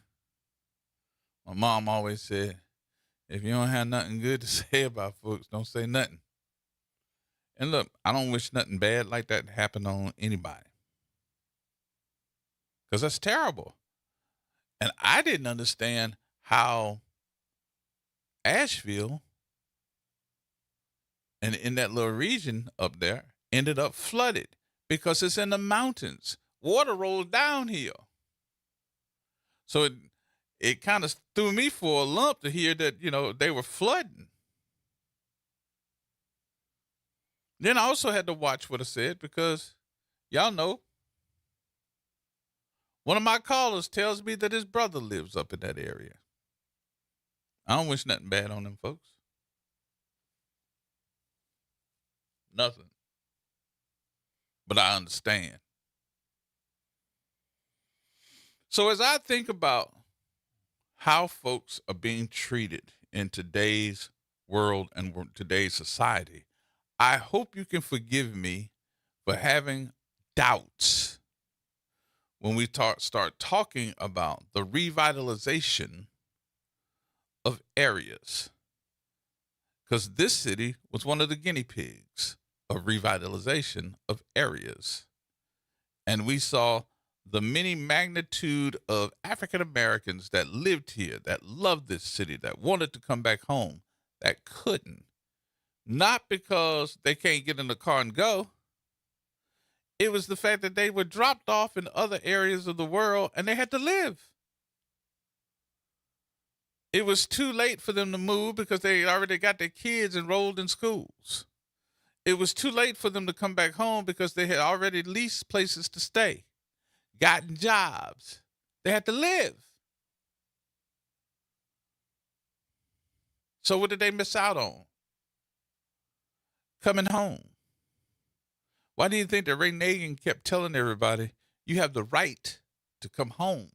my mom always said, if you don't have nothing good to say about folks, don't say nothing. And look, I don't wish nothing bad like that to happen on anybody. Because that's terrible. And I didn't understand how Asheville and in that little region up there ended up flooded because it's in the mountains. Water rolls downhill. So it kind of threw me for a lump to hear that, they were flooding. Then I also had to watch what I said because y'all know one of my callers tells me that his brother lives up in that area. I don't wish nothing bad on them folks. Nothing. But I understand. So as I think about how folks are being treated in today's world and today's society, I hope you can forgive me for having doubts when we start talking about the revitalization of areas. Because this city was one of the guinea pigs of revitalization of areas. And we saw the many magnitude of African Americans that lived here, that loved this city, that wanted to come back home, that couldn't. Not because they can't get in the car and go. It was the fact that they were dropped off in other areas of the world and they had to live. It was too late for them to move because they already got their kids enrolled in schools. It was too late for them to come back home because they had already leased places to stay, gotten jobs. They had to live. So what did they miss out on? Coming home. Why do you think that Ray Nagin kept telling everybody, you have the right to come home?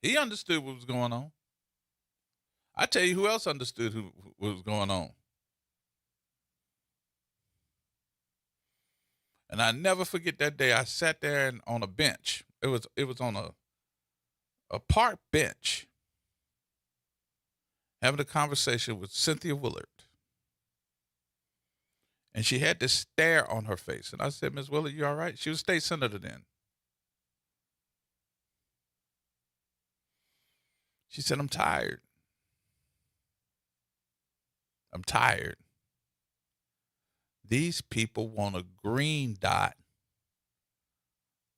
He understood what was going on. I tell you who else understood what was going on. And I never forget that day I sat there on a bench. It was on a park bench having a conversation with Cynthia Willard. And she had this stare on her face. And I said, Ms. Willard, you all right? She was state senator then. She said, I'm tired. I'm tired. These people want to green dot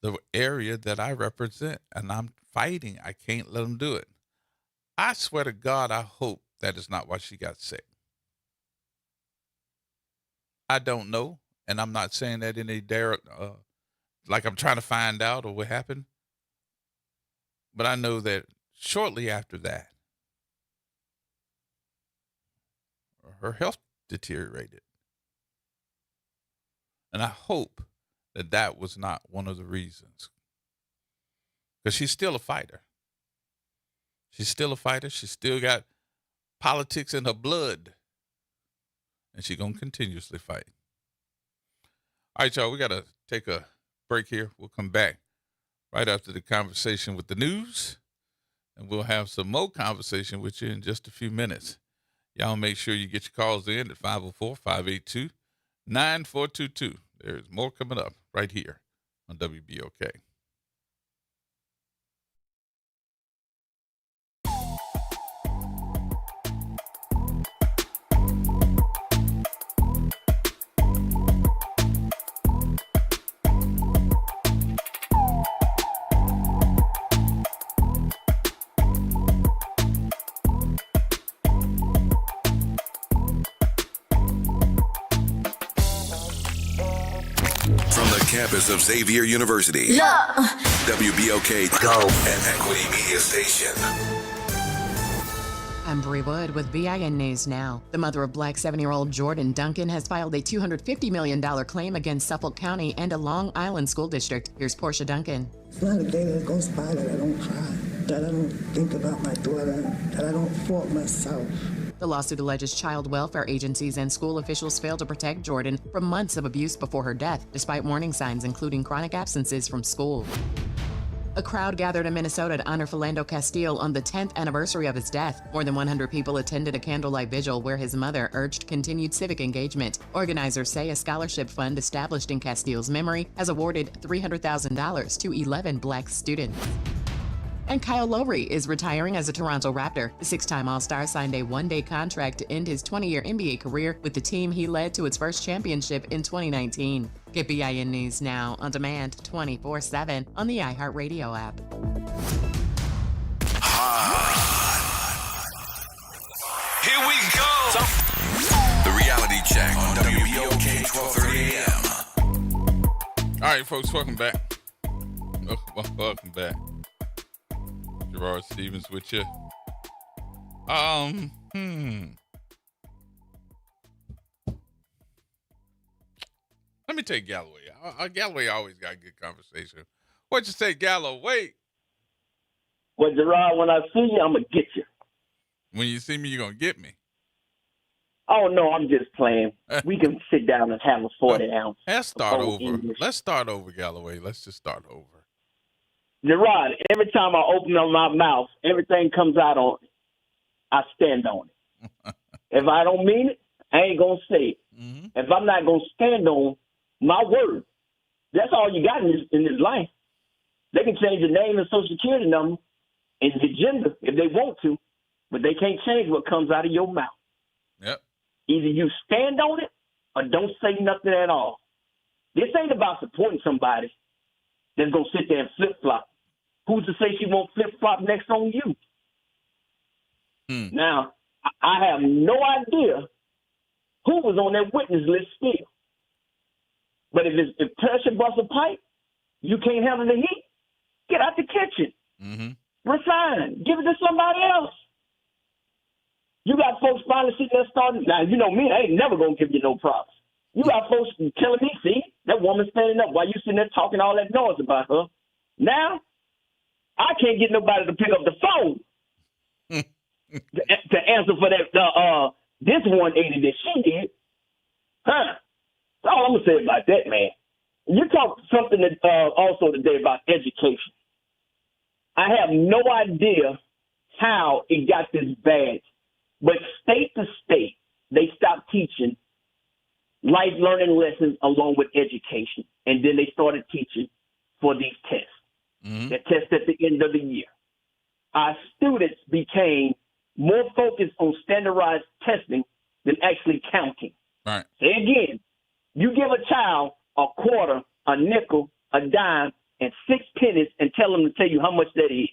the area that I represent, and I'm fighting. I can't let them do it. I swear to God, I hope that is not why she got sick. I don't know, and I'm not saying that in a like I'm trying to find out or what happened. But I know that shortly after that, her health deteriorated. And I hope that that was not one of the reasons. Because she's still a fighter. She's still a fighter. She's still got politics in her blood. And she's going to continuously fight. All right, y'all, we got to take a break here. We'll come back right after the conversation with the news. And we'll have some more conversation with you in just a few minutes. Y'all make sure you get your calls in at 504-582-9422. There's more coming up right here on WBOK. Campus of Xavier University. Look. WBOK Go and Equity Media Station. I'm Bree Wood with BIN News Now. The mother of Black 7-year-old Jordan Duncan has filed a $250 million claim against Suffolk County and a Long Island school district. Here's Portia Duncan. It's not a day that goes by that I don't cry, that I don't think about my daughter, that I don't fault myself. The lawsuit alleges child welfare agencies and school officials failed to protect Jordan from months of abuse before her death, despite warning signs including chronic absences from school. A crowd gathered in Minnesota to honor Philando Castile on the 10th anniversary of his death. More than 100 people attended a candlelight vigil where his mother urged continued civic engagement. Organizers say a scholarship fund established in Castile's memory has awarded $300,000 to 11 Black students. And Kyle Lowry is retiring as a Toronto Raptor. The 6-time All-Star signed a one-day contract to end his 20-year NBA career with the team he led to its first championship in 2019. Get BIN News Now on demand 24/7 on the iHeartRadio app. Here we go. The reality check on WBOK 1230 AM. All right, folks, welcome back. Welcome back. Gerard Stevens with you. Let me take Galloway. Galloway always got a good conversation. What you say, Galloway? Well, Gerard, when I see you, I'm going to get you. When you see me, you're going to get me. Oh, no, I'm just playing. We can sit down and have a 40 ounce. Let's start over. Let's start over, Galloway. Let's just start over. Gerard, every time I open up my mouth, everything comes out on it. I stand on it. If I don't mean it, I ain't going to say it. Mm-hmm. If I'm not going to stand on my word, that's all you got in this life. They can change your name and social security number and your gender if they want to, but they can't change what comes out of your mouth. Yep. Either you stand on it or don't say nothing at all. This ain't about supporting somebody that's going to sit there and flip-flop. Who's to say she won't flip-flop next on you? Now, I have no idea who was on that witness list still. But if pressure busts a pipe, you can't handle the heat, get out the kitchen. Mm-hmm. Resign. Give it to somebody else. You got folks finally sitting there starting. Now, you know me, I ain't never going to give you no props. You got folks telling me, see, that woman standing up while you sitting there talking all that noise about her. Now, I can't get nobody to pick up the phone to answer for that this 180 that she did. Huh? That's all I'm going to say about that, man. You talked something that, also today about education. I have no idea how it got this bad, but state to state, they stopped teaching life learning lessons along with education, and then they started teaching for these tests. Mm-hmm. That test at the end of the year. Our students became more focused on standardized testing than actually counting. Right. Say again, You give a child a quarter, a nickel, a dime, and 6 pennies and tell them to tell you how much that is.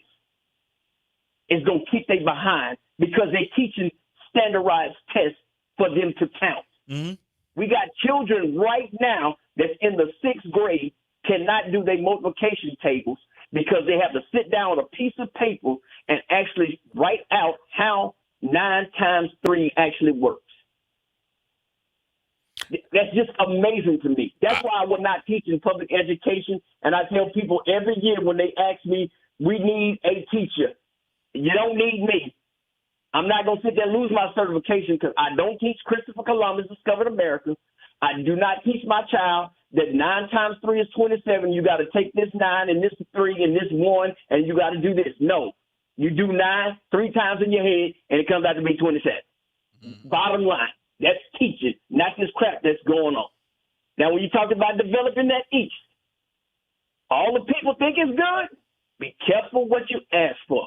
It's going to keep they behind because they're teaching standardized tests for them to count. Mm-hmm. We got children right now that's in the 6th grade cannot do their multiplication tables because they have to sit down with a piece of paper and actually write out how 9 times 3 actually works. That's just amazing to me. That's why I would not teach in public education. And I tell people every year when they ask me, we need a teacher. You don't need me. I'm not going to sit there and lose my certification because I don't teach Christopher Columbus discovered America. I do not teach my child that 9 times 3 is 27. You got to take this 9 and this 3 and this 1, and you got to do this. No. You do 9 3 times in your head, and it comes out to be 27. Mm-hmm. Bottom line. That's teaching, not this crap that's going on. Now, when you talk about developing that East, all the people think it's good. Be careful what you ask for.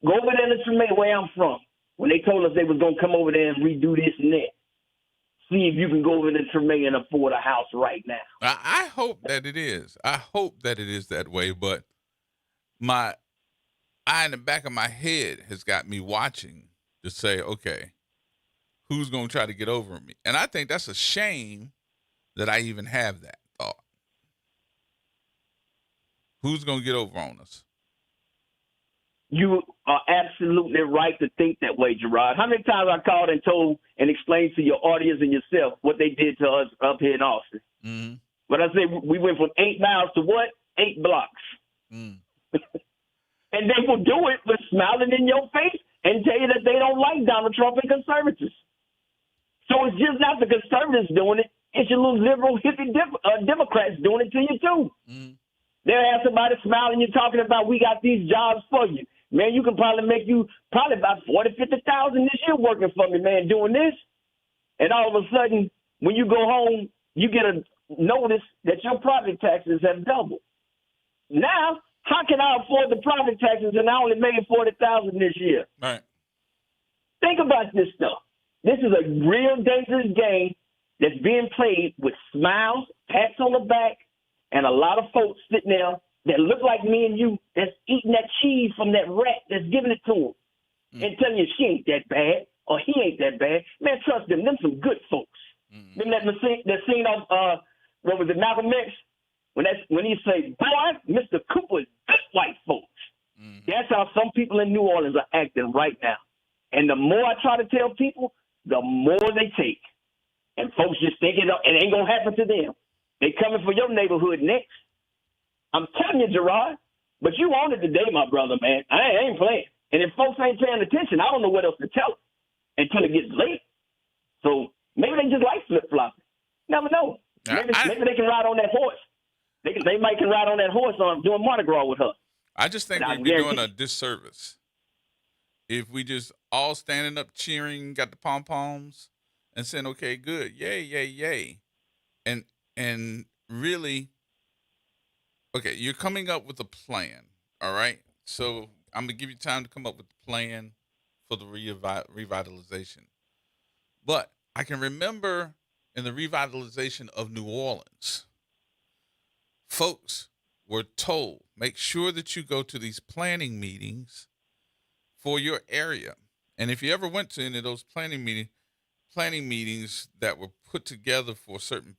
Go over there to Tremaine, where I'm from, when they told us they was going to come over there and redo this and that. See if you can go over to Tremaine and afford a house right now. I hope that it is. I hope that it is that way, but my eye in the back of my head has got me watching to say, okay, who's going to try to get over me? And I think that's a shame that I even have that thought. Who's going to get over on us? You are absolutely right to think that way, Gerard. How many times I called and told and explained to your audience and yourself what they did to us up here in Austin? Mm-hmm. But I said we went from 8 miles to what? 8 blocks. Mm. And they will do it with smiling in your face and tell you that they don't like Donald Trump and conservatives. So it's just not the conservatives doing it. It's your little liberal hippie Democrats doing it to you, too. Mm. They'll have somebody smiling you talking about, we got these jobs for you. Man, you can probably make you probably about 40,000, 50,000 this year working for me, man, doing this. And all of a sudden, when you go home, you get a notice that your property taxes have doubled. Now, how can I afford the property taxes and I only made 40,000 this year? Right. Think about this stuff. This is a real dangerous game that's being played with smiles, pats on the back, and a lot of folks sitting there that look like me and you that's eating that cheese from that rat that's giving it to them and telling you she ain't that bad or he ain't that bad. Man, trust them. Them some good folks. Them that scene of, what was it, Malcolm X? When he say, boy, Mr. Cooper is good white folks. That's how some people in New Orleans are acting right now. And the more I try to tell people, the more they take. And folks just think it ain't going to happen to them. They coming for your neighborhood next. I'm telling you, Gerard, but you own it today, my brother, man. I ain't playing. And if folks ain't paying attention, I don't know what else to tell them until it gets late. So maybe they just like flip-flopping. Never know. Maybe they can ride on that horse. They might can ride on that horse on doing Mardi Gras with her. I just think we'd be doing a disservice if we just all standing up cheering, got the pom-poms, and saying, okay, good, yay, yay, yay. And really, okay, you're coming up with a plan, all right? So I'm going to give you time to come up with the plan for the revitalization. But I can remember in the revitalization of New Orleans, folks were told, make sure that you go to these planning meetings for your area. And if you ever went to any of those planning meetings that were put together for certain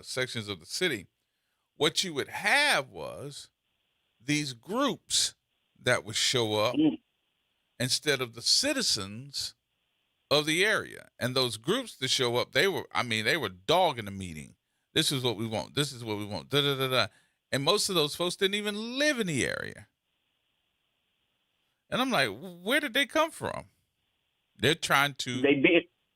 sections of the city, what you would have was these groups that would show up instead of the citizens of the area. And those groups that show up, they were dogging the meeting. This is what we want. This is what we want. Da, da, da, da. And most of those folks didn't even live in the area. And I'm like, where did they come from? They're trying to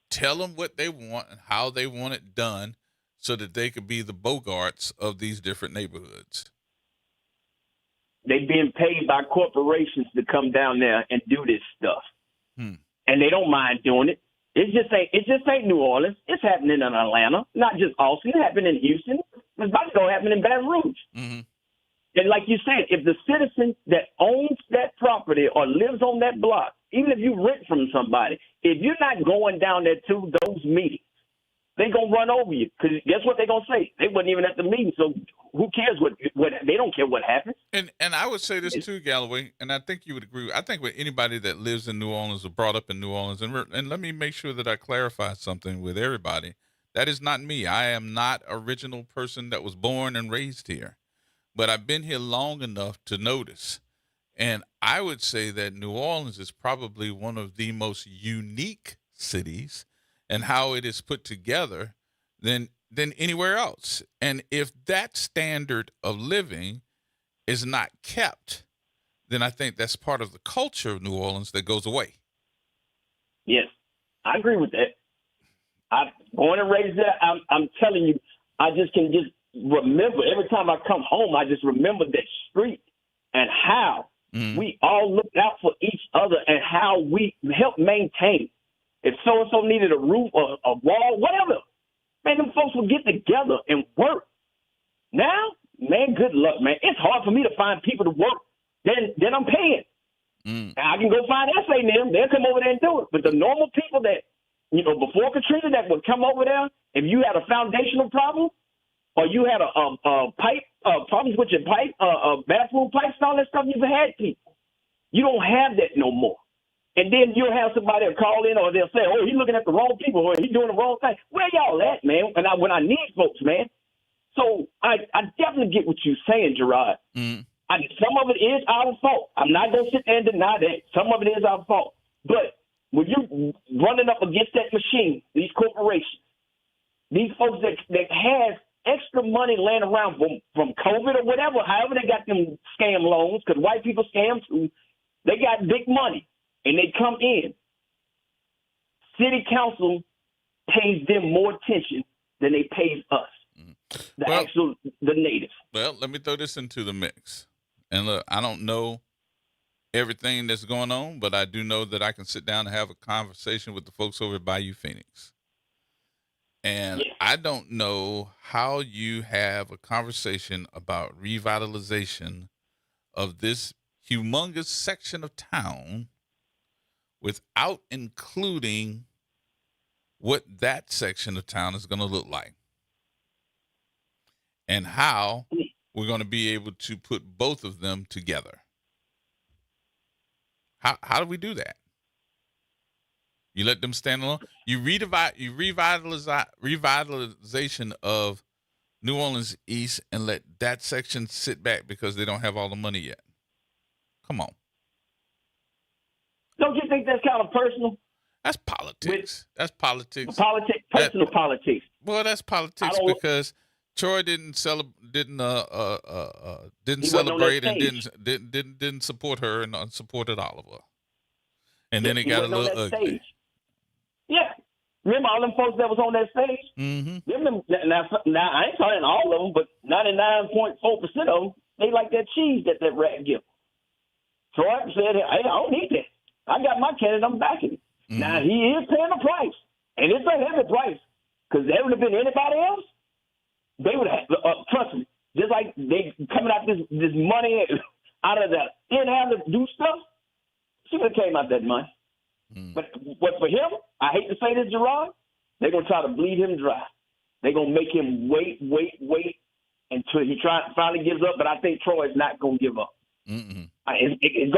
tell them what they want and how they want it done so that they could be the Bogarts of these different neighborhoods. They being paid by corporations to come down there and do this stuff. And they don't mind doing it. It just ain't New Orleans. It's happening in Atlanta, not just Austin. It's happening in Houston. It's about to go happen in Baton Rouge. Mm-hmm. And like you said, if the citizen that owns that property or lives on that block, even if you rent from somebody, if you're not going down there to those meetings they gonna run over you. Because guess what they gonna say? They wasn't even at the meeting, so who cares what they don't care what happens. And I would say this too, Galloway, and I think you would agree. I think with anybody that lives in New Orleans or brought up in New Orleans, and let me make sure that I clarify something with everybody. That is not me. I am not an original person that was born and raised here, but I've been here long enough to notice. And I would say that New Orleans is probably one of the most unique cities and how it is put together than anywhere else. And if that standard of living is not kept, then I think that's part of the culture of New Orleans that goes away. Yes, I agree with that. I'm born and raised there. I'm telling you, I just can just remember every time I come home, I just remember that street and how we all looked out for each other and how we helped maintain. If so-and-so needed a roof or a wall, whatever, man, them folks would get together and work. Now, man, good luck, man. It's hard for me to find people to work. Then I'm paying. I can go find SA and them. They'll come over there and do it. But the normal people that, before Katrina that would come over there, if you had a foundational problem or you had a pipe, problems with your pipe, bathroom pipes and all that stuff, you've had people. You don't have that no more. And then you'll have somebody call in or they'll say, oh, he's looking at the wrong people or he's doing the wrong thing. Where y'all at, man? And when I need folks, man. So I definitely get what you're saying, Gerard. Some of it is our fault. I'm not going to sit there and deny that. Some of it is our fault. But when you're running up against that machine, these corporations, these folks that has extra money laying around from COVID or whatever, however they got them scam loans, because white people scam too, they got big money. And they come in. City council pays them more attention than they pays us, the natives. Well, let me throw this into the mix. And look, I don't know everything that's going on, but I do know that I can sit down and have a conversation with the folks over at Bayou Phoenix. And I don't know how you have a conversation about revitalization of this humongous section of town without including what that section of town is going to look like and how we're going to be able to put both of them together. How do we do that? You let them stand alone. Revitalization of New Orleans East and let that section sit back because they don't have all the money yet. Come on. Don't you think that's kind of personal? That's politics. That's politics. Personal politics. Well, that's politics because Troy didn't celebrate and didn't support her and supported Oliver. And then it got a little ugly. Stage. Yeah. Remember all them folks that was on that stage? Mm-hmm. Now, I ain't saying all of them, but 99.4% of them, they like that cheese that rat give. Troy said, hey, I don't need that. I got my candidate, I'm backing him. Now, he is paying a price, and it's a heavy price, because there would have been anybody else, they would have, trust me, just like they coming out this money out of the in-house to do stuff, she would have came out that money. But for him, I hate to say this, Gerard, they're going to try to bleed him dry. They're going to make him wait until he finally gives up, but I think Troy is not going to give up. It's going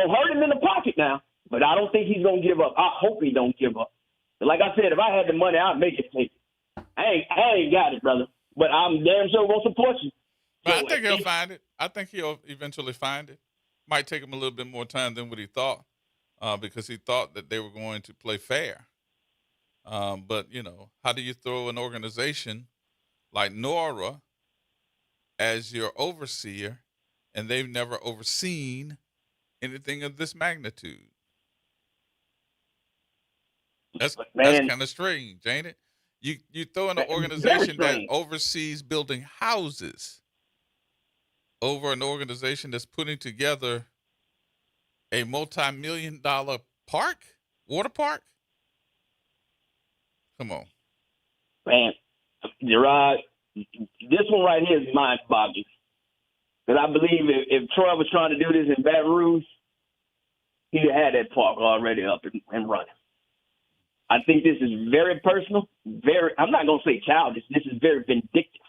to hurt him in the pocket now. But I don't think he's going to give up. I hope he don't give up. But like I said, if I had the money, I'd make it take it. I ain't got it, brother. But I'm damn sure going to support you. But I think he'll find it. I think he'll eventually find it. Might take him a little bit more time than what he thought because he thought that they were going to play fair. But, how do you throw an organization like Nora as your overseer and they've never overseen anything of this magnitude? That's kind of strange, ain't it? You throw in an organization that oversees building houses over an organization that's putting together a multi-million-dollar water park. Come on, man, Gerard. This one right here is mind-boggling. Because I believe if Troy was trying to do this in Baton Rouge, he'd have had that park already up and running. I think this is very personal. I'm not gonna say childish. This is very vindictive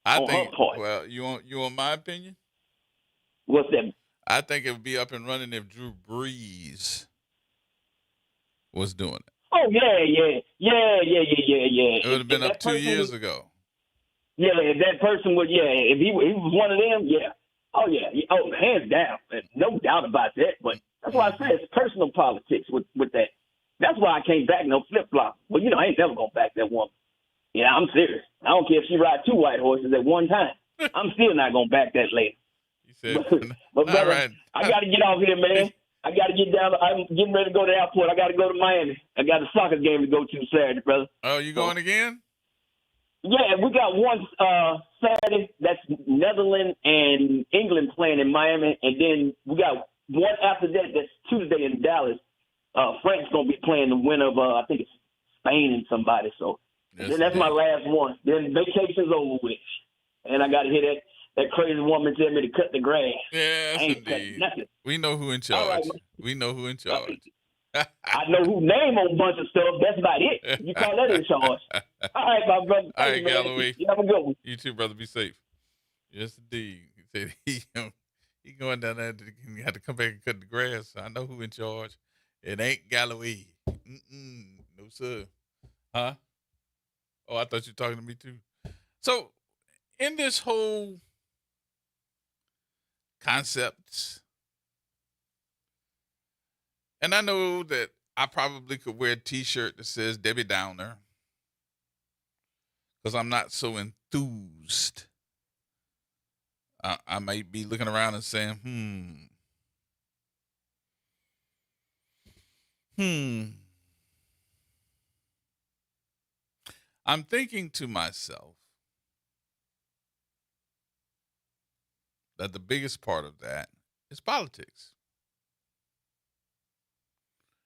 on her part. Well, you want my opinion? What's that? I think it would be up and running if Drew Brees was doing it. Oh yeah. It would have been up 2 years ago. Yeah, if that person would, if he was one of them, yeah. Oh yeah, hands down, no doubt about that. But that's why I say it's personal politics with that. That's why I can't back no flip flop. Well, I ain't never gonna back that woman. Yeah, I'm serious. I don't care if she ride 2 white horses at one time. I'm still not gonna back that lady. You said, but brother, right. I got to get off here, man. I got to get down. I'm getting ready to go to the airport. I got to go to Miami. I got a soccer game to go to Saturday, brother. Oh, you going again? Yeah, we got one Saturday. That's Netherlands and England playing in Miami, and then we got one after that. That's Tuesday in Dallas. Frank's gonna be playing the winner of I think it's Spain and somebody. So then that's my last one. Then vacation's over with, and I got to hear that crazy woman tell me to cut the grass. Yes, indeed. We know who in charge. Right. We know who in charge. I know who name on a bunch of stuff. That's about it. You call that in charge. All right, my brother. All right, Galloway. You have a good one. You too, brother. Be safe. Yes, indeed. He said he going down there. He had to come back and cut the grass. I know who in charge. It ain't Galloway. No, sir. Huh? Oh, I thought you were talking to me too. So, in this whole concept, and I know that I probably could wear a T-shirt that says Debbie Downer because I'm not so enthused. I might be looking around and saying, I'm thinking to myself that the biggest part of that is politics.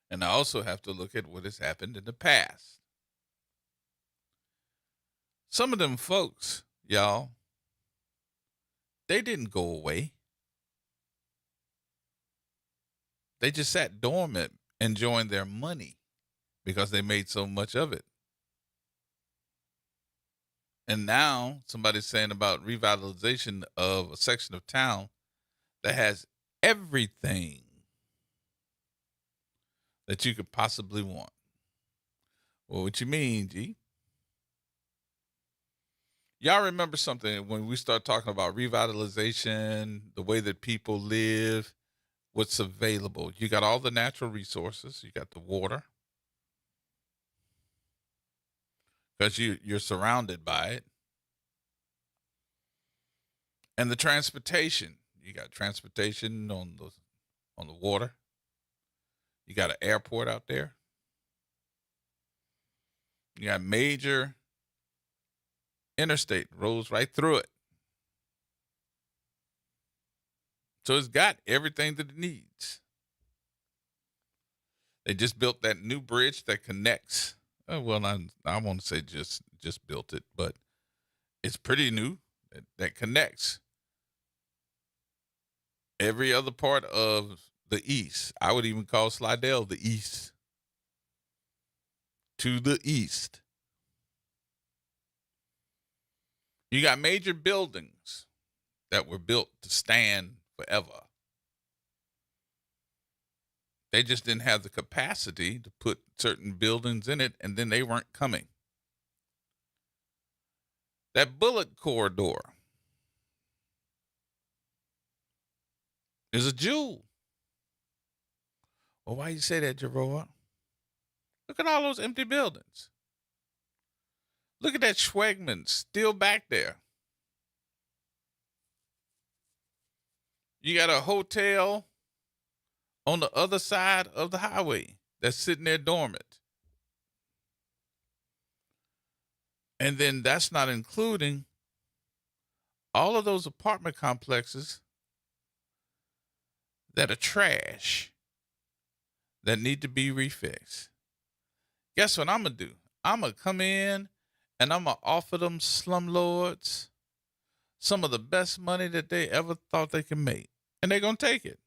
And I also have to look at what has happened in the past. Some of them folks, y'all, they didn't go away. They just sat dormant enjoying their money because they made so much of it. And now somebody's saying about revitalization of a section of town that has everything that you could possibly want. Well, what you mean, G? Y'all remember something when we start talking about revitalization, the way that people live, what's available. You got all the natural resources. You got the water. Because you're surrounded by it. And the transportation. You got transportation on the water. You got an airport out there. You got major interstate rolls right through it. So it's got everything that it needs. They just built that new bridge that connects. Well, I won't say just built it, but it's pretty new. That connects every other part of the east. I would even call Slidell the east. To the east. You got major buildings that were built to stand forever. They just didn't have the capacity to put certain buildings in it, and then they weren't coming. That bullet corridor is a jewel. Well, why you say that, Gerod? Look at all those empty buildings. Look at that Schwegman still back there. You got a hotel on the other side of the highway that's sitting there dormant. And then that's not including all of those apartment complexes that are trash that need to be refixed. Guess what I'm going to do? I'm going to come in and I'm going to offer them slumlords some of the best money that they ever thought they could make. And they're going to take it.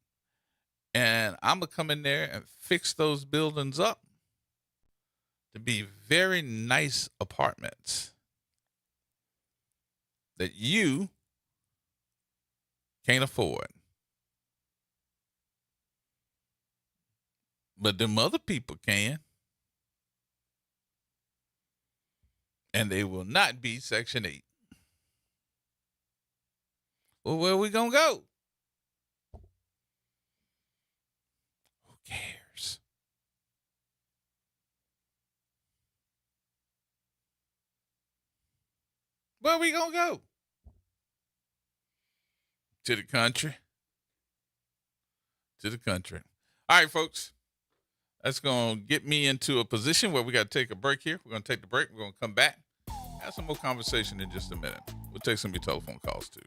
And I'm going to come in there and fix those buildings up to be very nice apartments that you can't afford. But them other people can. And they will not be Section 8. Well, where are we going to go? Who cares? Where are we going to go? To the country. To the country. All right, folks. That's going to get me into a position where we got to take a break here. We're going to take the break. We're going to come back. Have some more conversation in just a minute. We'll take some of your telephone calls, too.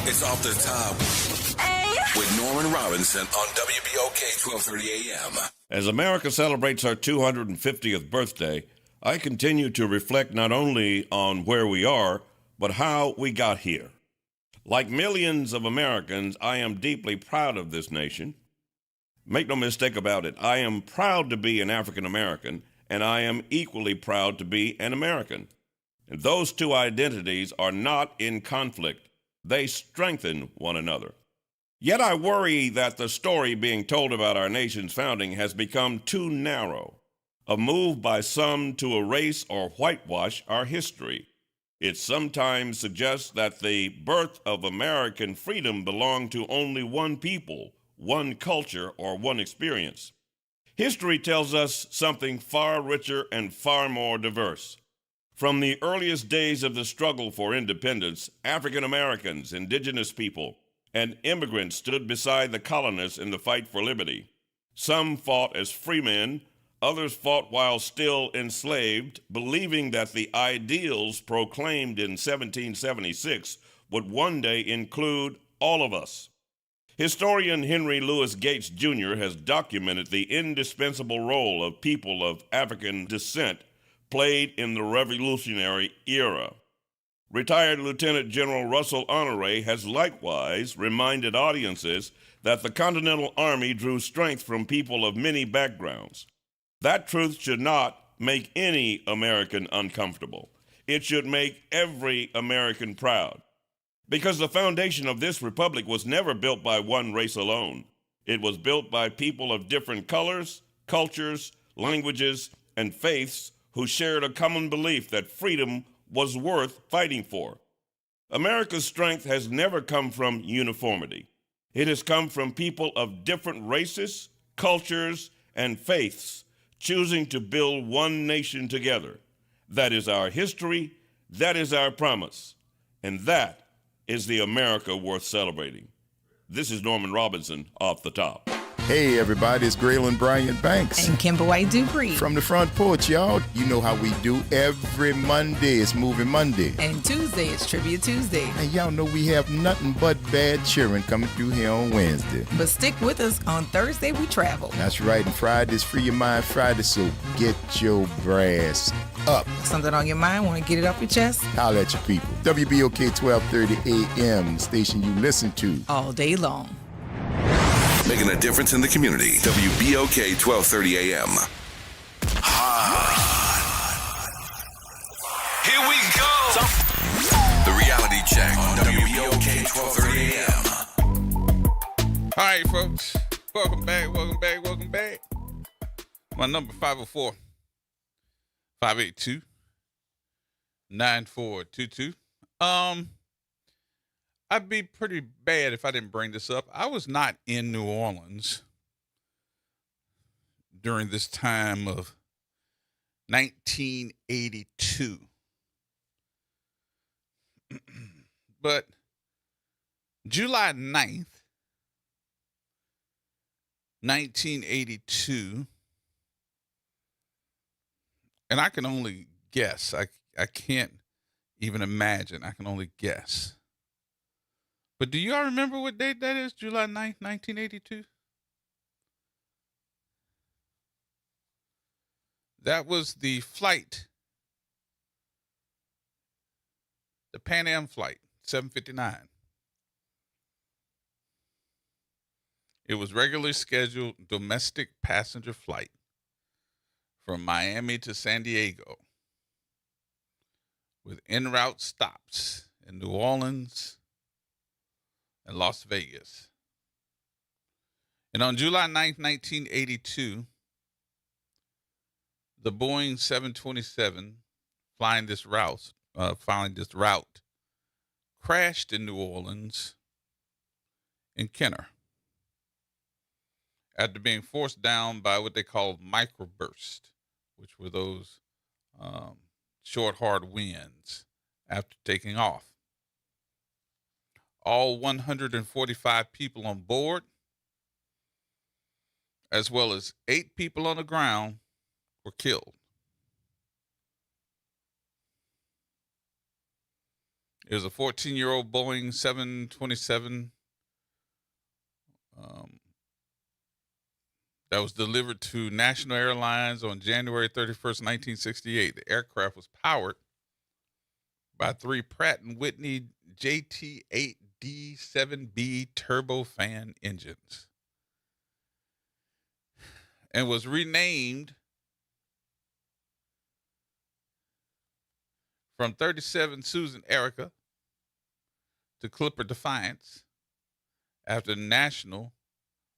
It's Off the Top with Norman Robinson on WBOK 1230 AM. As America celebrates our 250th birthday, I continue to reflect not only on where we are, but how we got here. Like millions of Americans, I am deeply proud of this nation. Make no mistake about it, I am proud to be an African American, and I am equally proud to be an American. And those two identities are not in conflict. They strengthen one another. Yet I worry that the story being told about our nation's founding has become too narrow, a move by some to erase or whitewash our history. It sometimes suggests that the birth of American freedom belonged to only one people, one culture, or one experience. History tells us something far richer and far more diverse. From the earliest days of the struggle for independence, African Americans, indigenous people, and immigrants stood beside the colonists in the fight for liberty. Some fought as freemen, others fought while still enslaved, believing that the ideals proclaimed in 1776 would one day include all of us. Historian Henry Louis Gates Jr. has documented the indispensable role of people of African descent played in the Revolutionary era. Retired Lieutenant General Russell Honore has likewise reminded audiences that the Continental Army drew strength from people of many backgrounds. That truth should not make any American uncomfortable. It should make every American proud. Because the foundation of this republic was never built by one race alone. It was built by people of different colors, cultures, languages, and faiths who shared a common belief that freedom was worth fighting for. America's strength has never come from uniformity. It has come from people of different races, cultures, and faiths choosing to build one nation together. That is our history, that is our promise, and that is the America worth celebrating. This is Norman Robinson, Off the Top. Hey everybody, it's Graylin Bryant Banks. And Kimber White Dupree. From the front porch, y'all. You know how we do. Every Monday is Moving Monday. And Tuesday is Trivia Tuesday. And y'all know we have nothing but bad cheering coming through here on Wednesday. But stick with us. On Thursday, we travel. That's right. And Friday's Free Your Mind Friday, so get your brass up. Something on your mind? Want to get it off your chest? Holla at your people. WBOK 1230 AM, the station you listen to. All day long. Making a difference in the community. WBOK 1230 AM. Here we go. The reality check on WBOK 1230 AM. All right, folks. Welcome back. Welcome back. Welcome back. My number 504-582-9422. I'd be pretty bad if I didn't bring this up. I was not in New Orleans during this time of 1982. But July 9th, 1982, and I can only guess. I can't even imagine. I can only guess. But do y'all remember what date that is? July 9th, 1982? That was the flight, the Pan Am flight, 759. It was regularly scheduled domestic passenger flight from Miami to San Diego with en route stops in New Orleans and Las Vegas. And on July 9th, 1982, the Boeing 727 flying this route crashed in New Orleans and Kenner after being forced down by what they called microburst, which were those short, hard winds after taking off. All 145 people on board, as well as 8 people on the ground, were killed. It was a 14-year-old Boeing 727 that was delivered to National Airlines on January 31st, 1968. The aircraft was powered by 3 Pratt & Whitney JT8D7B turbofan engines and was renamed from 37 Susan Erica to Clipper Defiance after National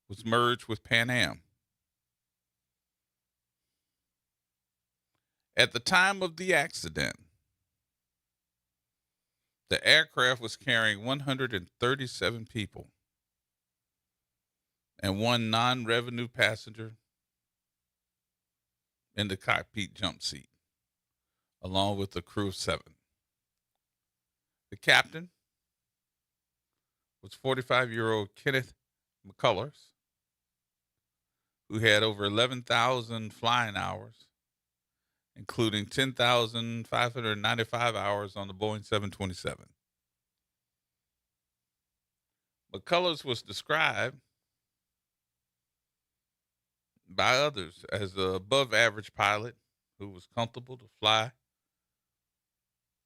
was merged with Pan Am. At the time of the accident, the aircraft was carrying 137 people and 1 non-revenue passenger in the cockpit jump seat, along with a crew of 7. The captain was 45-year-old Kenneth McCullers, who had over 11,000 flying hours, including 10,595 hours on the Boeing 727. McCullers was described by others as an above-average pilot who was comfortable to fly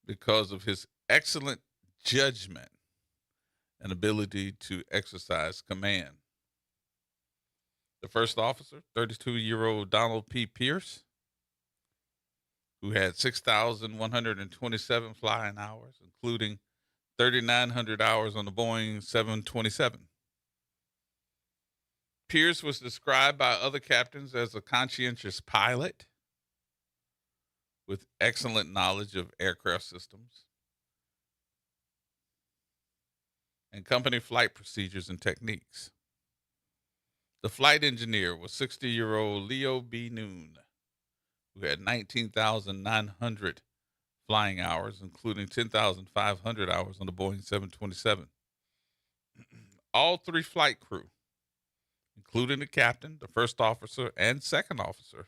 because of his excellent judgment and ability to exercise command. The first officer, 32-year-old Donald P. Pierce, who had 6,127 flying hours, including 3,900 hours on the Boeing 727. Pierce was described by other captains as a conscientious pilot with excellent knowledge of aircraft systems and company flight procedures and techniques. The flight engineer was 60-year-old Leo B. Noon, who had 19,900 flying hours, including 10,500 hours on the Boeing 727. All 3 flight crew, including the captain, the first officer, and second officer,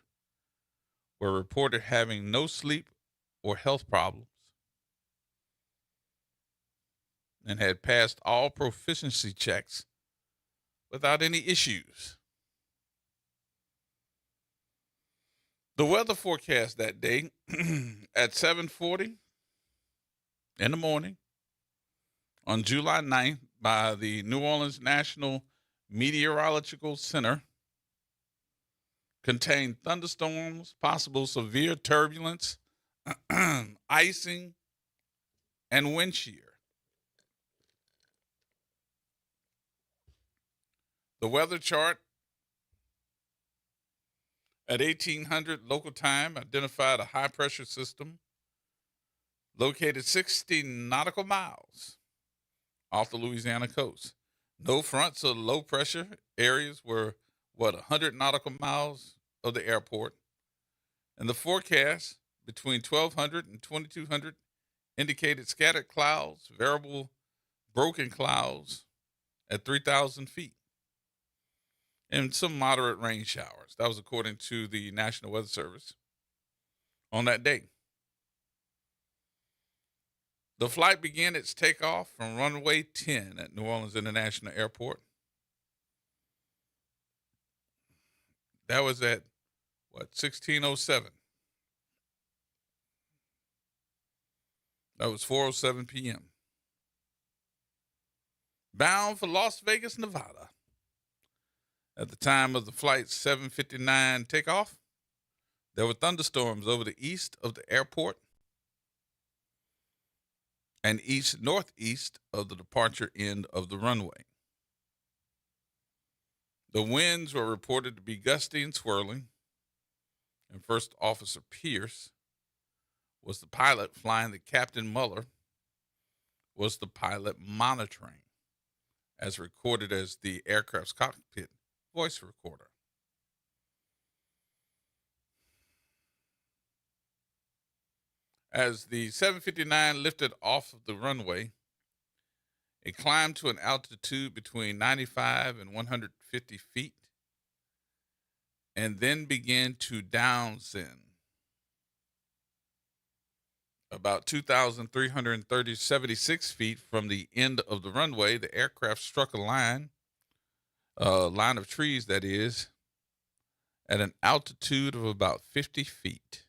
were reported having no sleep or health problems and had passed all proficiency checks without any issues. The weather forecast that day at 7:40 in the morning on July 9th by the New Orleans National Meteorological Center contained thunderstorms, possible severe turbulence, icing, and wind shear. The weather chart at 1800 local time identified a high-pressure system located 60 nautical miles off the Louisiana coast. No fronts or low-pressure areas were, 100 nautical miles of the airport. And the forecast between 1200 and 2200 indicated scattered clouds, variable broken clouds at 3,000 feet, and some moderate rain showers. That was according to the National Weather Service on that day. The flight began its takeoff from runway 10 at New Orleans International Airport. That was at, 16:07 That was 4:07 p.m. Bound for Las Vegas, Nevada. At the time of the flight's 7:59 takeoff, there were thunderstorms over the east of the airport and east-northeast of the departure end of the runway. The winds were reported to be gusty and swirling, and First Officer Pierce was the pilot flying. The Captain Muller was the pilot monitoring, as recorded as the aircraft's cockpit voice recorder. As the 759 lifted off of the runway, it climbed to an altitude between 95 and 150 feet and then began to downsend. About 2,376 feet from the end of the runway, the aircraft struck a line of trees, that is, at an altitude of about 50 feet.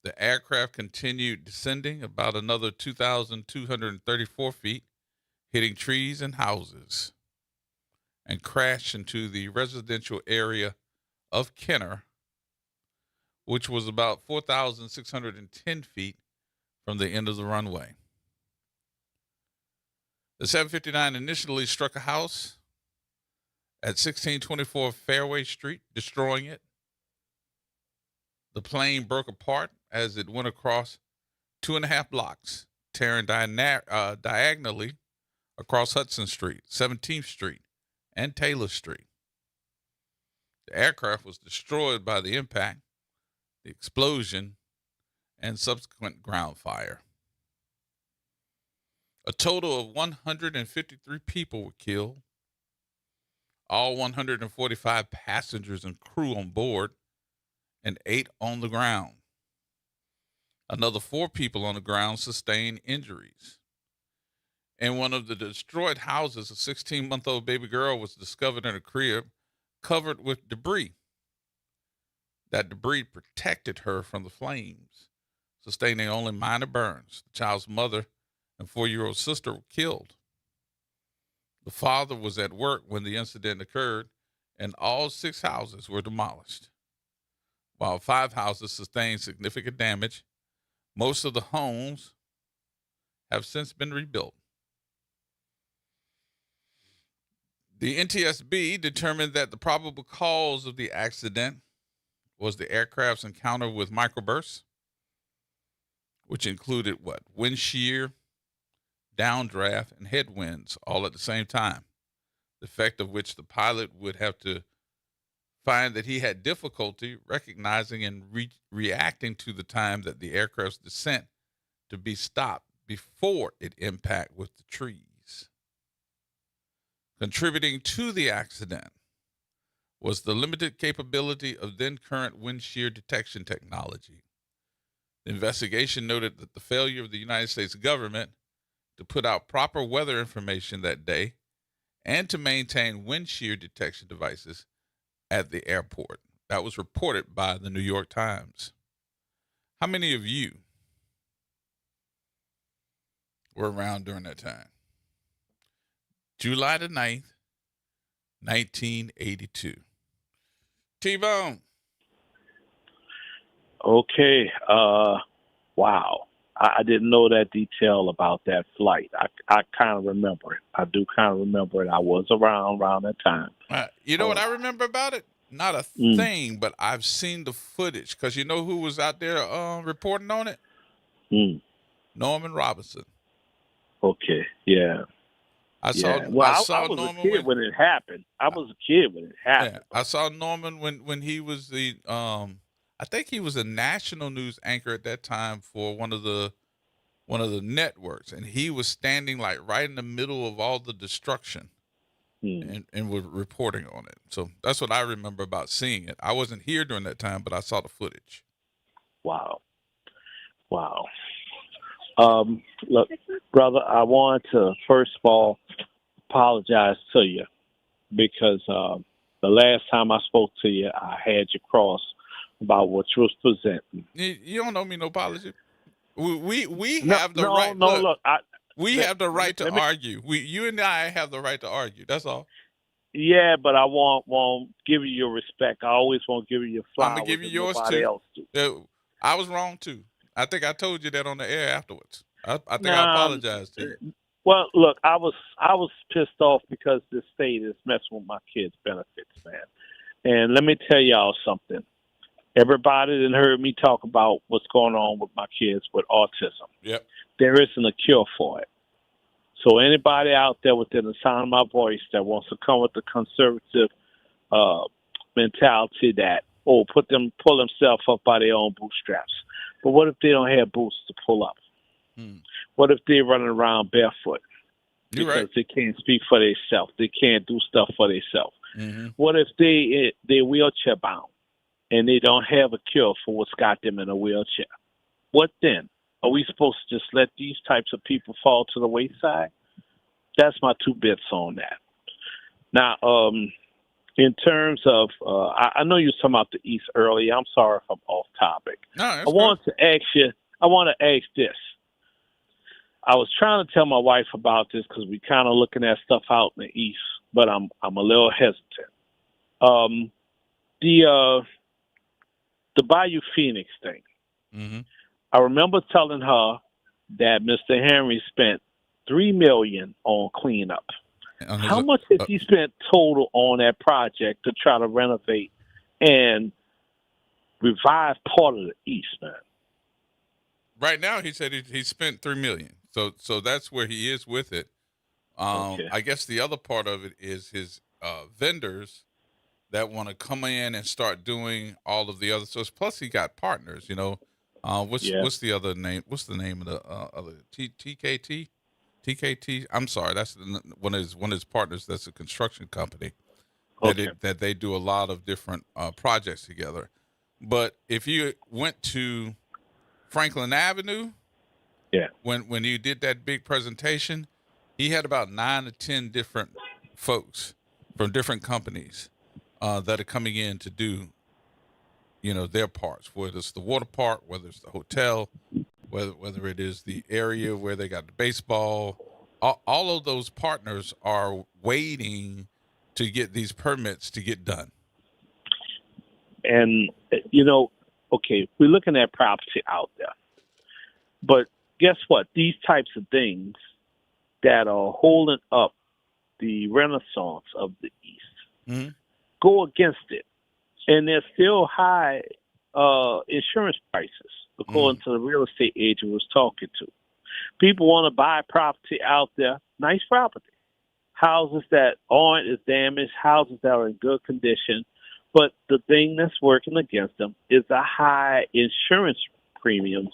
The aircraft continued descending about another 2,234 feet, hitting trees and houses, and crashed into the residential area of Kenner, which was about 4,610 feet from the end of the runway. The 759 initially struck a house at 1624 Fairway Street, destroying it. The plane broke apart as it went across 2.5 blocks, tearing diagonally across Hudson Street, 17th Street, and Taylor Street. The aircraft was destroyed by the impact, the explosion, and subsequent ground fire. A total of 153 people were killed, all 145 passengers and crew on board, and 8 on the ground. Another 4 people on the ground sustained injuries. In one of the destroyed houses, a 16-month-old baby girl was discovered in a crib covered with debris. That debris protected her from the flames, sustaining only minor burns. The child's mother and 4-year-old sister were killed. The father was at work when the incident occurred, and all 6 houses were demolished. While 5 houses sustained significant damage, most of the homes have since been rebuilt. The NTSB determined that the probable cause of the accident was the aircraft's encounter with microbursts, which included wind shear, downdraft, and headwinds all at the same time, the effect of which the pilot would have to find that he had difficulty recognizing and reacting to the time that the aircraft's descent to be stopped before it impacted with the trees. Contributing to the accident was the limited capability of then current wind shear detection technology. The investigation noted that the failure of the United States government to put out proper weather information that day and to maintain wind shear detection devices at the airport. That was reported by the New York Times. How many of you were around during that time? July the 9th, 1982. T-Bone. Okay. Wow. I didn't know that detail about that flight. I kind of remember it. I do kind of remember it. I was around that time. You know what I remember about it? Not a thing, but I've seen the footage. Because you know who was out there reporting on it? Norman Robinson. Okay, yeah. I saw was Norman a kid when it happened. I was a kid when it happened. Yeah, I saw Norman when he was the I think he was a national news anchor at that time for one of the networks, and he was standing like right in the middle of all the destruction and was reporting on it. So that's what I remember about seeing it. I wasn't here during that time, but I saw the footage. Wow. Look, brother, I want to first of all apologize to you because the last time I spoke to you, I had you cross about what you was presenting. You don't owe me no apology. We No, have the no, right. no. Look, we have the right to let me. argue. You and I have the right to argue. That's all. Yeah, but I won't give you your respect. I always won't give you your I'm gonna flowers give you that yours nobody too. else do. I was wrong too. I think I told you that on the air afterwards. I think I Nah, apologized to you. well, look, I was pissed off because the state is messing with my kids' benefits, man. And let me tell y'all something. Everybody that heard me talk about what's going on with my kids with autism. Yep. There isn't a cure for it. So anybody out there within the sound of my voice that wants to come with the conservative mentality that pull themselves up by their own bootstraps. But what if they don't have boots to pull up? What if they're running around barefoot because they can't speak for themselves? They can't do stuff for themselves. Mm-hmm. What if they're wheelchair bound and they don't have a cure for what's got them in a wheelchair? What then? Are we supposed to just let these types of people fall to the wayside? That's my 2 bits on that. Now, in terms of, I know you were talking about the East earlier. I'm sorry if I'm off topic. No, I want to ask this. I was trying to tell my wife about this because we kind of looking at stuff out in the East, but I'm a little hesitant. The Bayou Phoenix thing. Mm-hmm. I remember telling her that Mr. Henry spent $3 million on cleanup. How much has he spent total on that project to try to renovate and revive part of the East, man? Right now, he said he spent $3 million. So that's where he is with it. Okay. I guess the other part of it is his vendors that want to come in and start doing all of the other. So plus he got partners. What's the other name? What's the name of the other TKT? TKT. I'm sorry, that's one of his partners. That's a construction company that they do a lot of different projects together. But if you went to Franklin Avenue, when you did that big presentation, he had about 9 to 10 different folks from different companies that are coming in to do, their parts, whether it's the water park, whether it's the hotel, whether it is the area where they got the baseball. All of those partners are waiting to get these permits to get done. And, okay, we're looking at property out there. But guess what? These types of things that are holding up the renaissance of the East go against it. And there's still high insurance prices, according to the real estate agent I was talking to. People want to buy property out there, nice property. Houses that aren't as damaged, houses that are in good condition. But the thing that's working against them is the high insurance premiums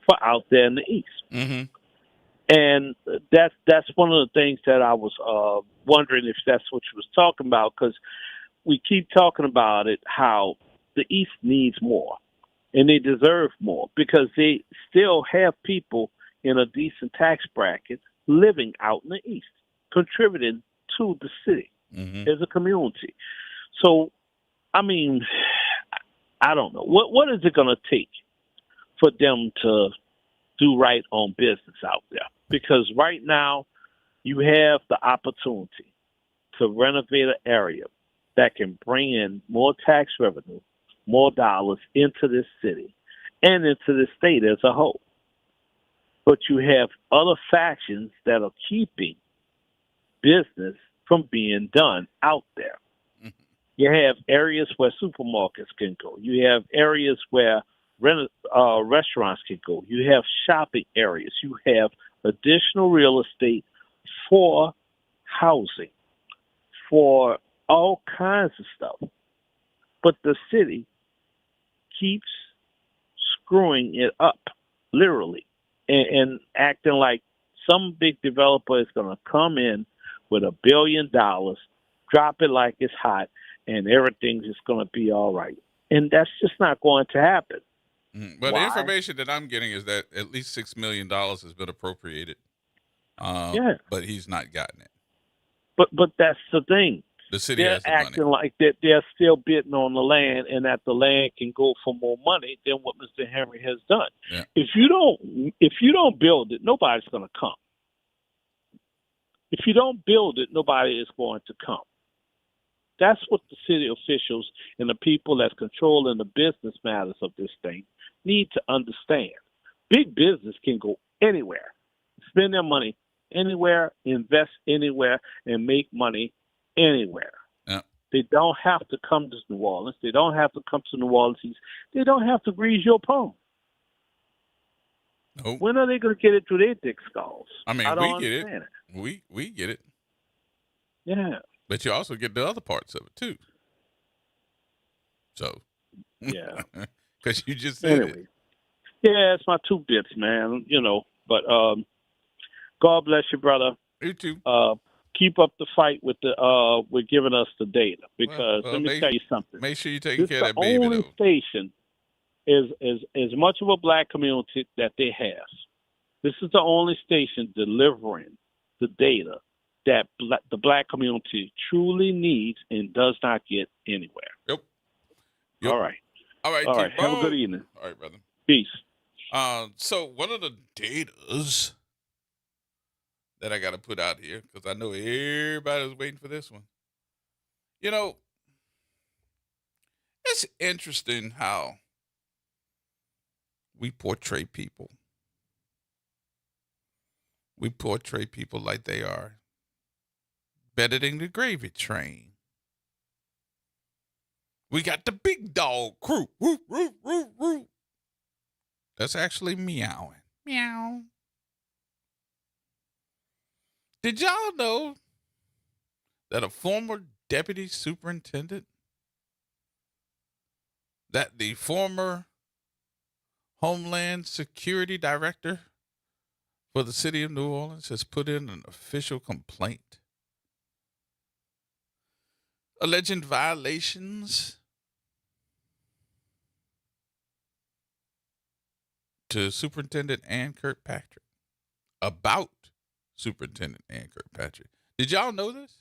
for out there in the East. Mm-hmm. And that's one of the things that I was wondering if that's what you was talking about, because we keep talking about it, how the East needs more, and they deserve more, because they still have people in a decent tax bracket living out in the East, contributing to the city as a community. So, I mean, I don't know. What is it going to take for them to do right on business out there? Because right now, you have the opportunity to renovate an area that can bring in more tax revenue, more dollars into this city and into the state as a whole. But you have other factions that are keeping business from being done out there. You have areas where supermarkets can go. You have areas where restaurants can go. You have shopping areas. You have additional real estate for housing, for all kinds of stuff. But the city keeps screwing it up, literally, and acting like some big developer is going to come in with $1 billion, drop it like it's hot, and everything's just going to be all right. And that's just not going to happen. But the information that I'm getting is that at least $6 million has been appropriated. But he's not gotten it. But that's the thing. The city they're has the money. acting like that they're still bidding on the land and that the land can go for more money than what Mr. Henry has done. Yeah. If you don't build it, nobody's going to come. If you don't build it, nobody is going to come. That's what the city officials and the people that's controlling the business matters of this thing need to understand. Big business can go anywhere, spend their money anywhere, invest anywhere, and make money anywhere. Yeah. They don't have to come to New Orleans. They don't have to come to New Orleans. They don't have to grease your palm. Nope. When are they going to get it through their dick skulls? I mean, I don't we get it. understand We get it. Yeah. But you also get the other parts of it too. So. Yeah. Because you just said it. Yeah, it's my 2 bits, man. But God bless you, brother. You too. Keep up the fight with with giving us the data, because let me tell you something. Make sure you take care of that the baby, only though. station is much of a black community that they have. This is the only station delivering the data that the black community truly needs and does not get anywhere. Yep. All right. All right. All right. Have a T-Bone. good evening. All right, brother. Peace. So one of the datas that I got to put out here, because I know everybody's waiting for this one. It's interesting how we portray people. We portray people like they are better than the gravy train. We got the big dog crew. Woo, woo, woo, woo. That's actually meowing. Meow. Did y'all know that a former deputy superintendent, that the former Homeland Security Director for the city of New Orleans has put in an official complaint alleging violations to Superintendent Ann Kirkpatrick, about Superintendent Ann Kirkpatrick. Did y'all know this?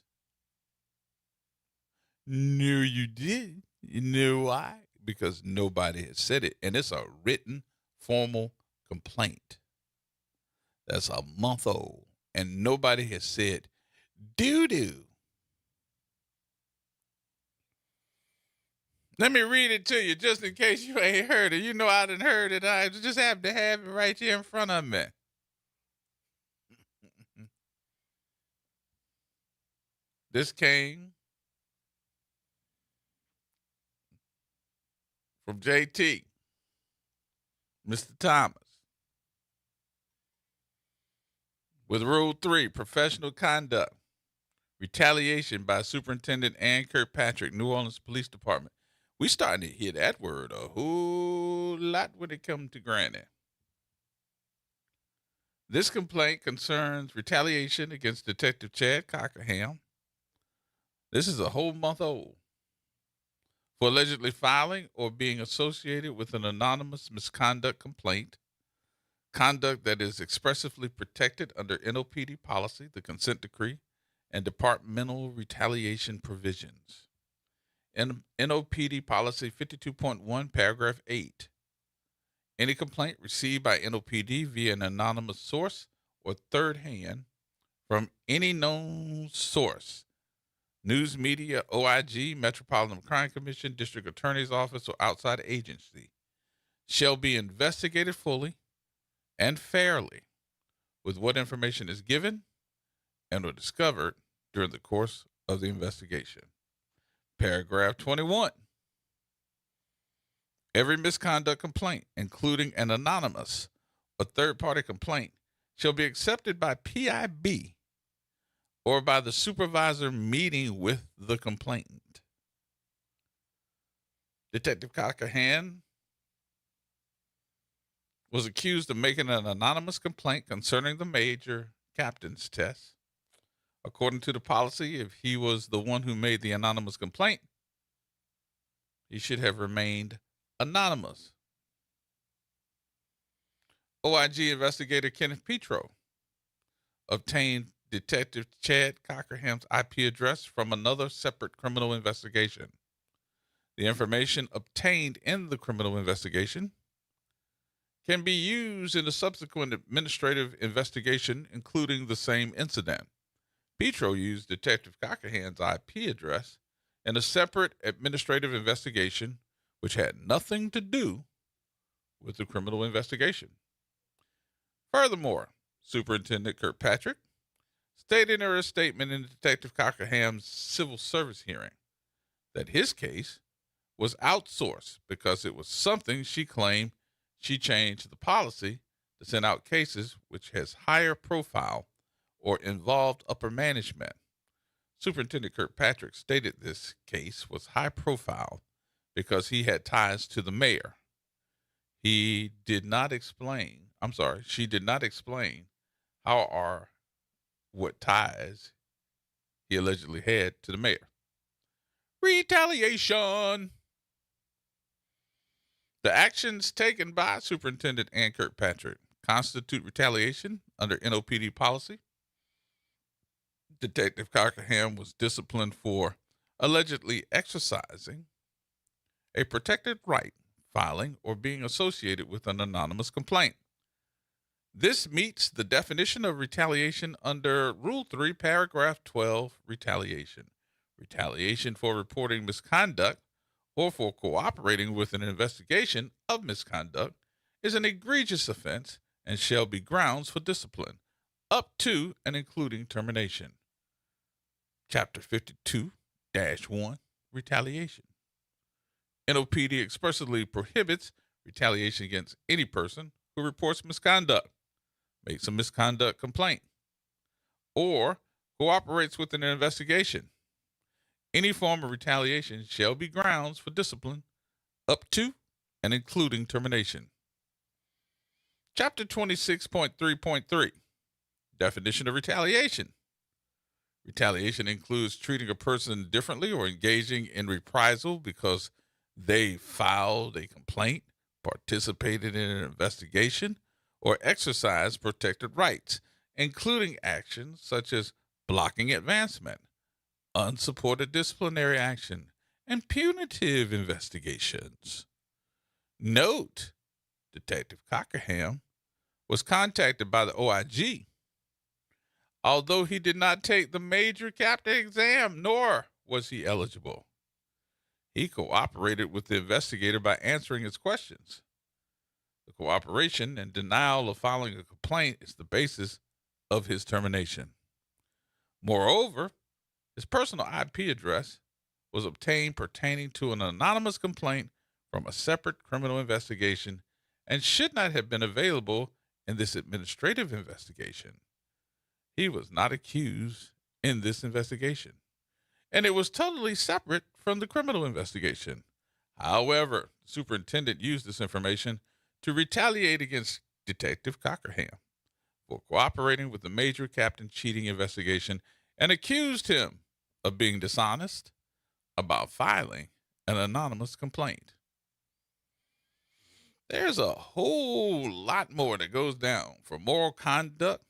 No, you did. You know why? Because nobody has said it, and it's a written, formal complaint that's a month old, and nobody has said doo-doo. Let me read it to you just in case you ain't heard it. You know I done heard it. I just have to have it right here in front of me. This came from JT, Mr. Thomas. With Rule 3, professional conduct, retaliation by Superintendent Ann Kirkpatrick, New Orleans Police Department. We starting to hear that word a whole lot when it comes to Granny. This complaint concerns retaliation against Detective Chad Cockerham. This is a whole month old. For allegedly filing or being associated with an anonymous misconduct complaint, conduct that is expressly protected under NOPD policy, the consent decree, and departmental retaliation provisions. NOPD policy 52.1, paragraph 8. Any complaint received by NOPD via an anonymous source or third hand from any known source, news media, OIG, Metropolitan Crime Commission, District Attorney's Office, or outside agency, shall be investigated fully and fairly with what information is given and or discovered during the course of the investigation. Paragraph 21. Every misconduct complaint, including an anonymous or third-party complaint, shall be accepted by PIB or by the supervisor meeting with the complainant. Detective Cockerham was accused of making an anonymous complaint concerning the major captain's test. According to the policy, if he was the one who made the anonymous complaint, he should have remained anonymous. OIG investigator Kenneth Petro obtained Detective Chad Cockerham's IP address from another separate criminal investigation. The information obtained in the criminal investigation can be used in a subsequent administrative investigation, including the same incident. Petro used Detective Cockerham's IP address in a separate administrative investigation, which had nothing to do with the criminal investigation. Furthermore, Superintendent Kirkpatrick stated in her statement in Detective Cockerham's civil service hearing that his case was outsourced because it was something she claimed she changed the policy to send out cases which has higher profile or involved upper management. Superintendent Kirkpatrick stated this case was high profile because he had ties to the mayor. She did not explain how or what ties he allegedly had to the mayor. Retaliation. The actions taken by Superintendent Ann Kirkpatrick constitute retaliation under NOPD policy. Detective Cockerham was disciplined for allegedly exercising a protected right, filing, or being associated with an anonymous complaint. This meets the definition of retaliation under Rule 3, Paragraph 12, retaliation. Retaliation for reporting misconduct or for cooperating with an investigation of misconduct is an egregious offense and shall be grounds for discipline, up to and including termination. Chapter 52-1, Retaliation. NOPD expressly prohibits retaliation against any person who reports misconduct, makes a misconduct complaint, or cooperates with an investigation. Any form of retaliation shall be grounds for discipline, up to and including termination. Chapter 26.3.3, Definition of retaliation. Retaliation includes treating a person differently or engaging in reprisal because they filed a complaint, participated in an investigation, or exercised protected rights, including actions such as blocking advancement, unsupported disciplinary action, and punitive investigations. Note, Detective Cockerham was contacted by the OIG. Although he did not take the major captain exam, nor was he eligible, he cooperated with the investigator by answering his questions. The cooperation and denial of filing a complaint is the basis of his termination. Moreover, his personal IP address was obtained pertaining to an anonymous complaint from a separate criminal investigation and should not have been available in this administrative investigation. He was not accused in this investigation, and it was totally separate from the criminal investigation. However, the superintendent used this information to retaliate against Detective Cockerham for cooperating with the major captain cheating investigation and accused him of being dishonest about filing an anonymous complaint. There's a whole lot more that goes down for moral conduct,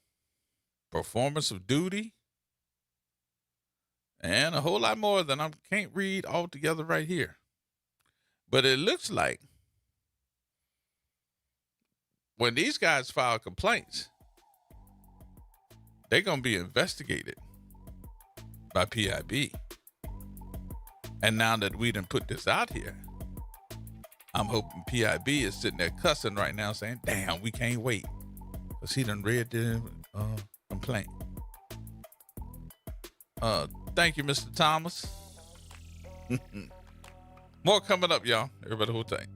performance of duty, and a whole lot more that I can't read all together right here. But it looks like when these guys file complaints, they're going to be investigated by PIB. And now that we done put this out here, I'm hoping PIB is sitting there cussing right now saying, damn, we can't wait. Because he done read the complaint. Thank you, Mr. Thomas. More coming up, y'all. Everybody hold tight.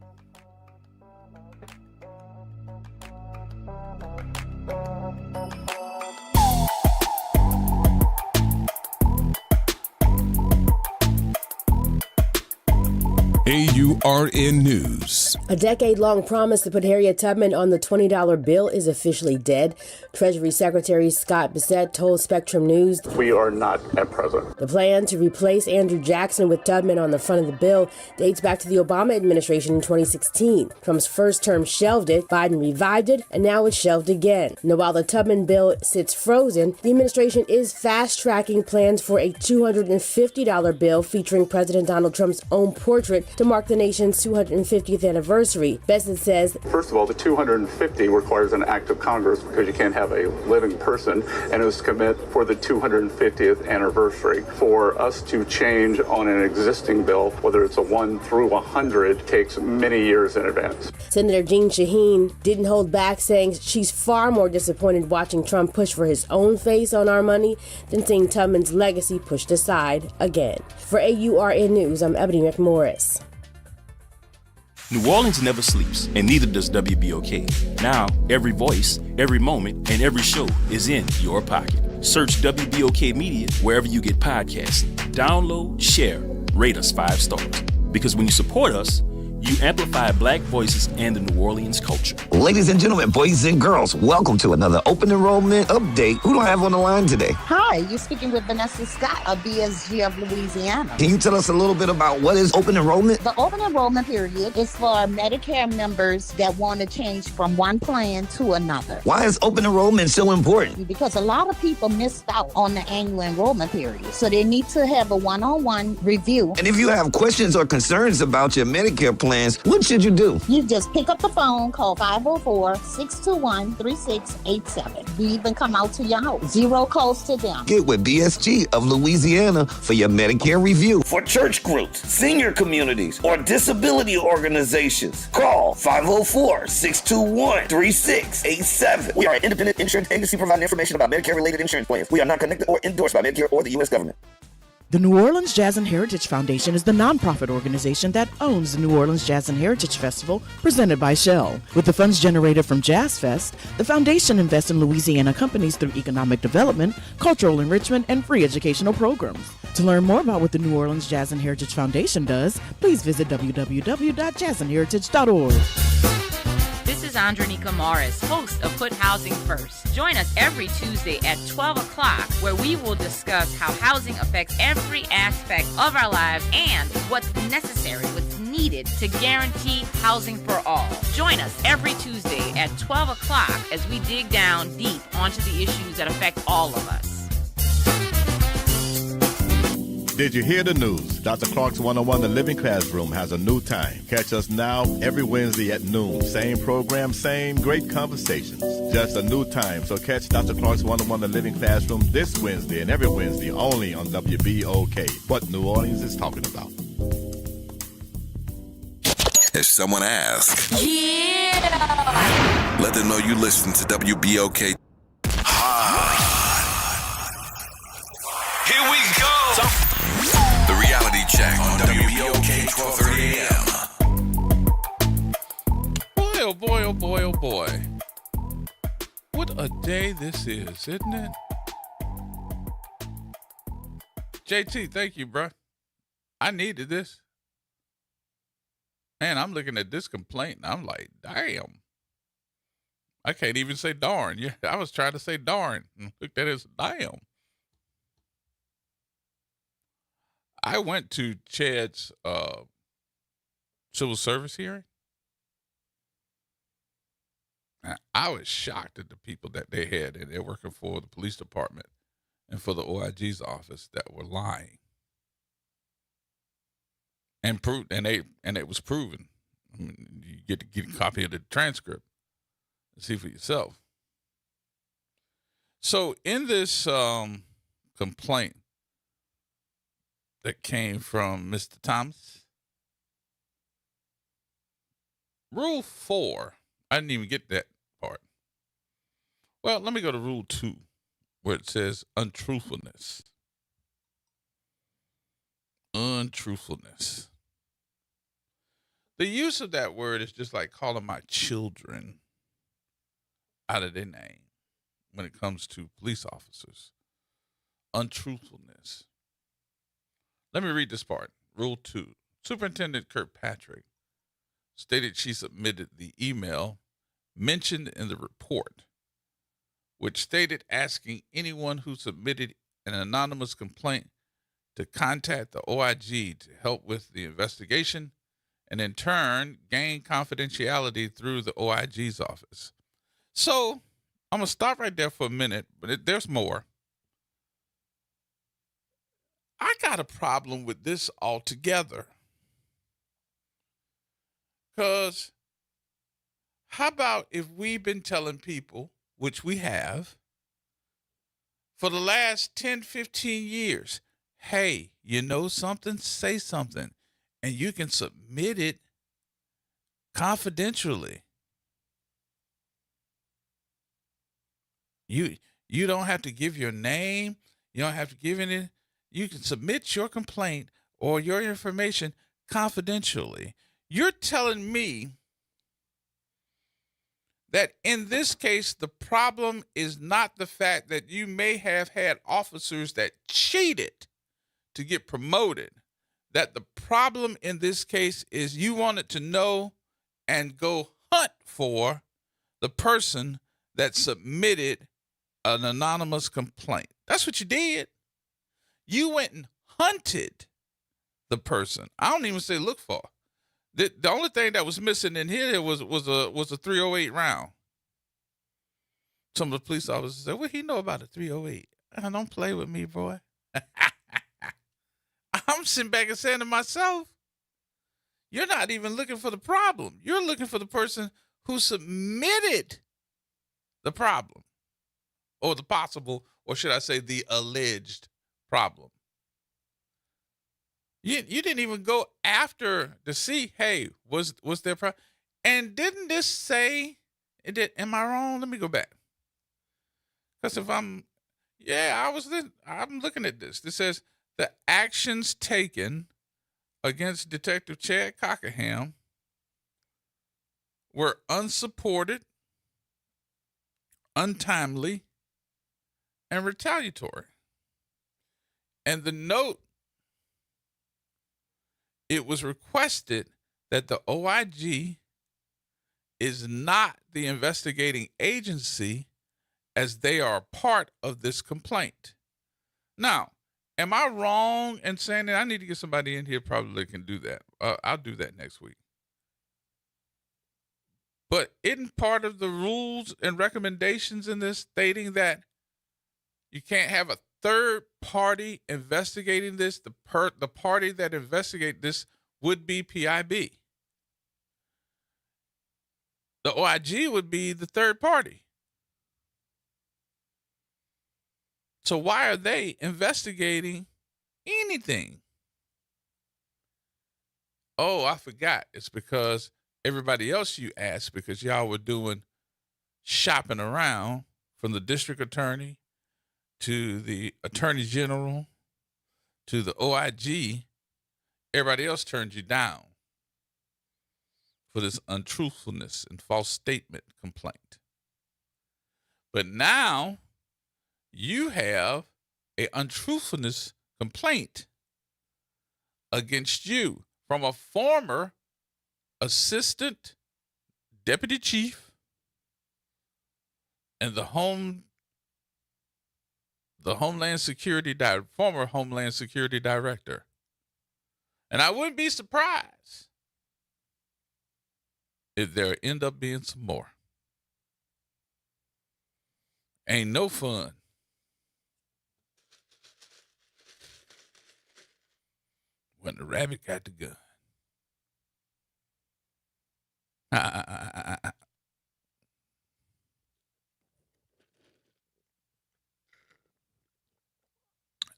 Hey, WRN News. A decade-long promise to put Harriet Tubman on the $20 bill is officially dead. Treasury Secretary Scott Bessent told Spectrum News, "We are not at present." The plan to replace Andrew Jackson with Tubman on the front of the bill dates back to the Obama administration in 2016. Trump's first term shelved it, Biden revived it, and now it's shelved again. Now, while the Tubman bill sits frozen, the administration is fast-tracking plans for a $250 bill featuring President Donald Trump's own portrait to mark the nation's 250th anniversary. Bessent says, First of all, the 250 requires an act of Congress because you can't have a living person, and it was to commit for the 250th anniversary. For us to change on an existing bill, whether it's a 1 through 100, takes many years in advance. Senator Jeanne Shaheen didn't hold back, saying she's far more disappointed watching Trump push for his own face on our money than seeing Tubman's legacy pushed aside again. For AURN News, I'm Ebony McMorris. New Orleans never sleeps, and neither does WBOK. Now, every voice, every moment, and every show is in your pocket. Search WBOK Media wherever you get podcasts. Download, share, rate us 5 stars. Because when you support us, you amplify Black voices and the New Orleans culture. Ladies and gentlemen, boys and girls, welcome to another open enrollment update. Who do I have on the line today? Hi, you're speaking with Vanessa Scott of BSG of Louisiana. Can you tell us a little bit about what is open enrollment? The open enrollment period is for Medicare members that want to change from one plan to another. Why is open enrollment so important? Because a lot of people missed out on the annual enrollment period. So they need to have a one-on-one review. And if you have questions or concerns about your Medicare plans, what should you do? You just pick up the phone, call 504-621-3687. We even come out to your house. Zero cost to them. Get with BSG of Louisiana for your Medicare review. For church groups, senior communities, or disability organizations, call 504-621-3687. We are an independent insurance agency providing information about Medicare-related insurance plans. We are not connected or endorsed by Medicare or the U.S. government. The New Orleans Jazz and Heritage Foundation is the nonprofit organization that owns the New Orleans Jazz and Heritage Festival presented by Shell. With the funds generated from Jazz Fest, the foundation invests in Louisiana companies through economic development, cultural enrichment, and free educational programs. To learn more about what the New Orleans Jazz and Heritage Foundation does, please visit www.jazzandheritage.org. This is Andronika Morris, host of Put Housing First. Join us every Tuesday at 12 o'clock, where we will discuss how housing affects every aspect of our lives and what's necessary, what's needed to guarantee housing for all. Join us every Tuesday at 12 o'clock as we dig down deep onto the issues that affect all of us. Did you hear the news? Dr. Clark's 101 The Living Classroom has a new time. Catch us now every Wednesday at noon. Same program, same great conversations. Just a new time. So catch Dr. Clark's 101 The Living Classroom this Wednesday and every Wednesday only on WBOK. What New Orleans is talking about. If someone asks, Yeah! let them know you listen to WBOK. Here we go. The Reality Check on WBOK 1230 AM. Boy, oh boy, oh boy, oh boy. What a day this is, isn't it? JT, thank you, bro. I needed this. Man, I'm looking at this complaint and I'm like, damn. I can't even say darn. Yeah, I was trying to say darn. Looked at it as damn. I went to Chad's civil service hearing. And I was shocked at the people that they had, and they're working for the police department and for the OIG's office that were lying. And it was proven. I mean, you get to get a copy of the transcript and see for yourself. So in this complaint that came from Mr. Thomas, Rule 4, I didn't even get that part. Well, let me go to Rule 2, where it says untruthfulness. Untruthfulness. The use of that word is just like calling my children out of their name when it comes to police officers. Untruthfulness. Let me read this part. Rule 2. Superintendent Kirkpatrick stated she submitted the email mentioned in the report, which stated asking anyone who submitted an anonymous complaint to contact the OIG to help with the investigation and in turn gain confidentiality through the OIG's office. So I'm going to stop right there for a minute, but there's more. I got a problem with this altogether. Because how about if we've been telling people, which we have, for the last 10, 15 years, hey, you know something, say something, and you can submit it confidentially. You don't have to give your name. You don't have to give any. You can submit your complaint or your information confidentially. You're telling me that in this case, the problem is not the fact that you may have had officers that cheated to get promoted, that the problem in this case is you wanted to know and go hunt for the person that submitted an anonymous complaint. That's what you did. You went and hunted the person. I don't even say look for. The only thing that was missing in here was a 308 round. Some of the police officers said, "What he know about a 308?" Don't play with me, boy. I'm sitting back and saying to myself, you're not even looking for the problem. You're looking for the person who submitted the problem or the possible, or should I say the alleged problem. You didn't even go after to see, hey, was there a problem? And didn't this say, am I wrong? Let me go back. Because if I'm looking at this. This says the actions taken against Detective Chad Cockerham were unsupported, untimely, and retaliatory. And the note, it was requested that the OIG is not the investigating agency as they are a part of this complaint. Now, am I wrong in saying that? I need to get somebody in here probably can do that. I'll do that next week. But isn't part of the rules and recommendations in this stating that you can't have a third party investigating this? The party that investigate this would be PIB. The OIG would be the third party. So why are they investigating anything? Oh, I forgot. It's because everybody else you asked, because y'all were doing shopping around from the district attorney to the attorney general to the OIG. Everybody else turned you down for this untruthfulness and false statement complaint. But now you have an untruthfulness complaint against you from a former assistant deputy chief and the Homeland Security former Homeland Security Director. And I wouldn't be surprised if there end up being some more. Ain't no fun when the rabbit got the gun.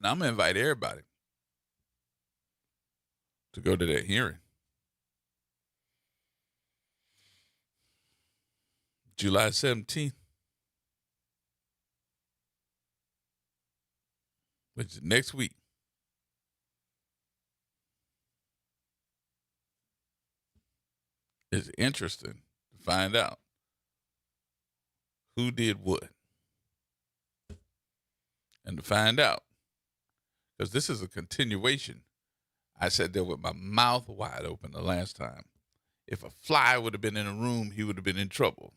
Now I'm going to invite everybody to go to that hearing. July 17th, which is next week. It's interesting to find out who did what. And to find out, because this is a continuation. I sat there with my mouth wide open the last time. If a fly would have been in the room, he would have been in trouble.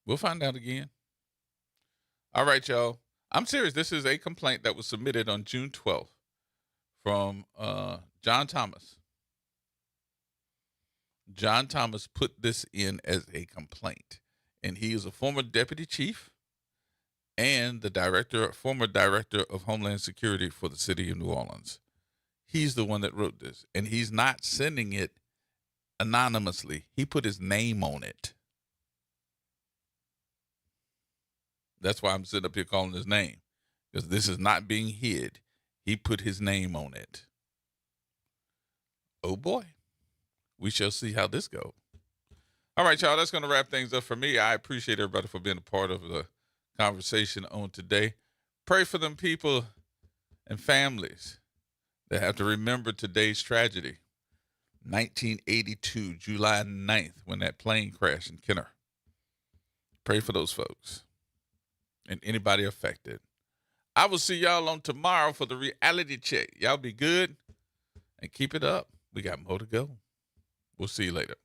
We'll find out again. All right, y'all. I'm serious. This is a complaint that was submitted on June 12th from John Thomas. John Thomas put this in as a complaint, and he is a former deputy chief and the former director of Homeland Security for the city of New Orleans. He's the one that wrote this, and he's not sending it anonymously. He put his name on it. That's why I'm sitting up here calling his name, because this is not being hid. He put his name on it. Oh, boy. We shall see how this goes. All right, y'all, that's going to wrap things up for me. I appreciate everybody for being a part of the conversation on today. Pray for them people and families that have to remember today's tragedy, 1982, July 9th, when that plane crashed in Kenner. Pray for those folks and anybody affected. I will see y'all on tomorrow for the reality check. Y'all be good and keep it up. We got more to go. We'll see you later.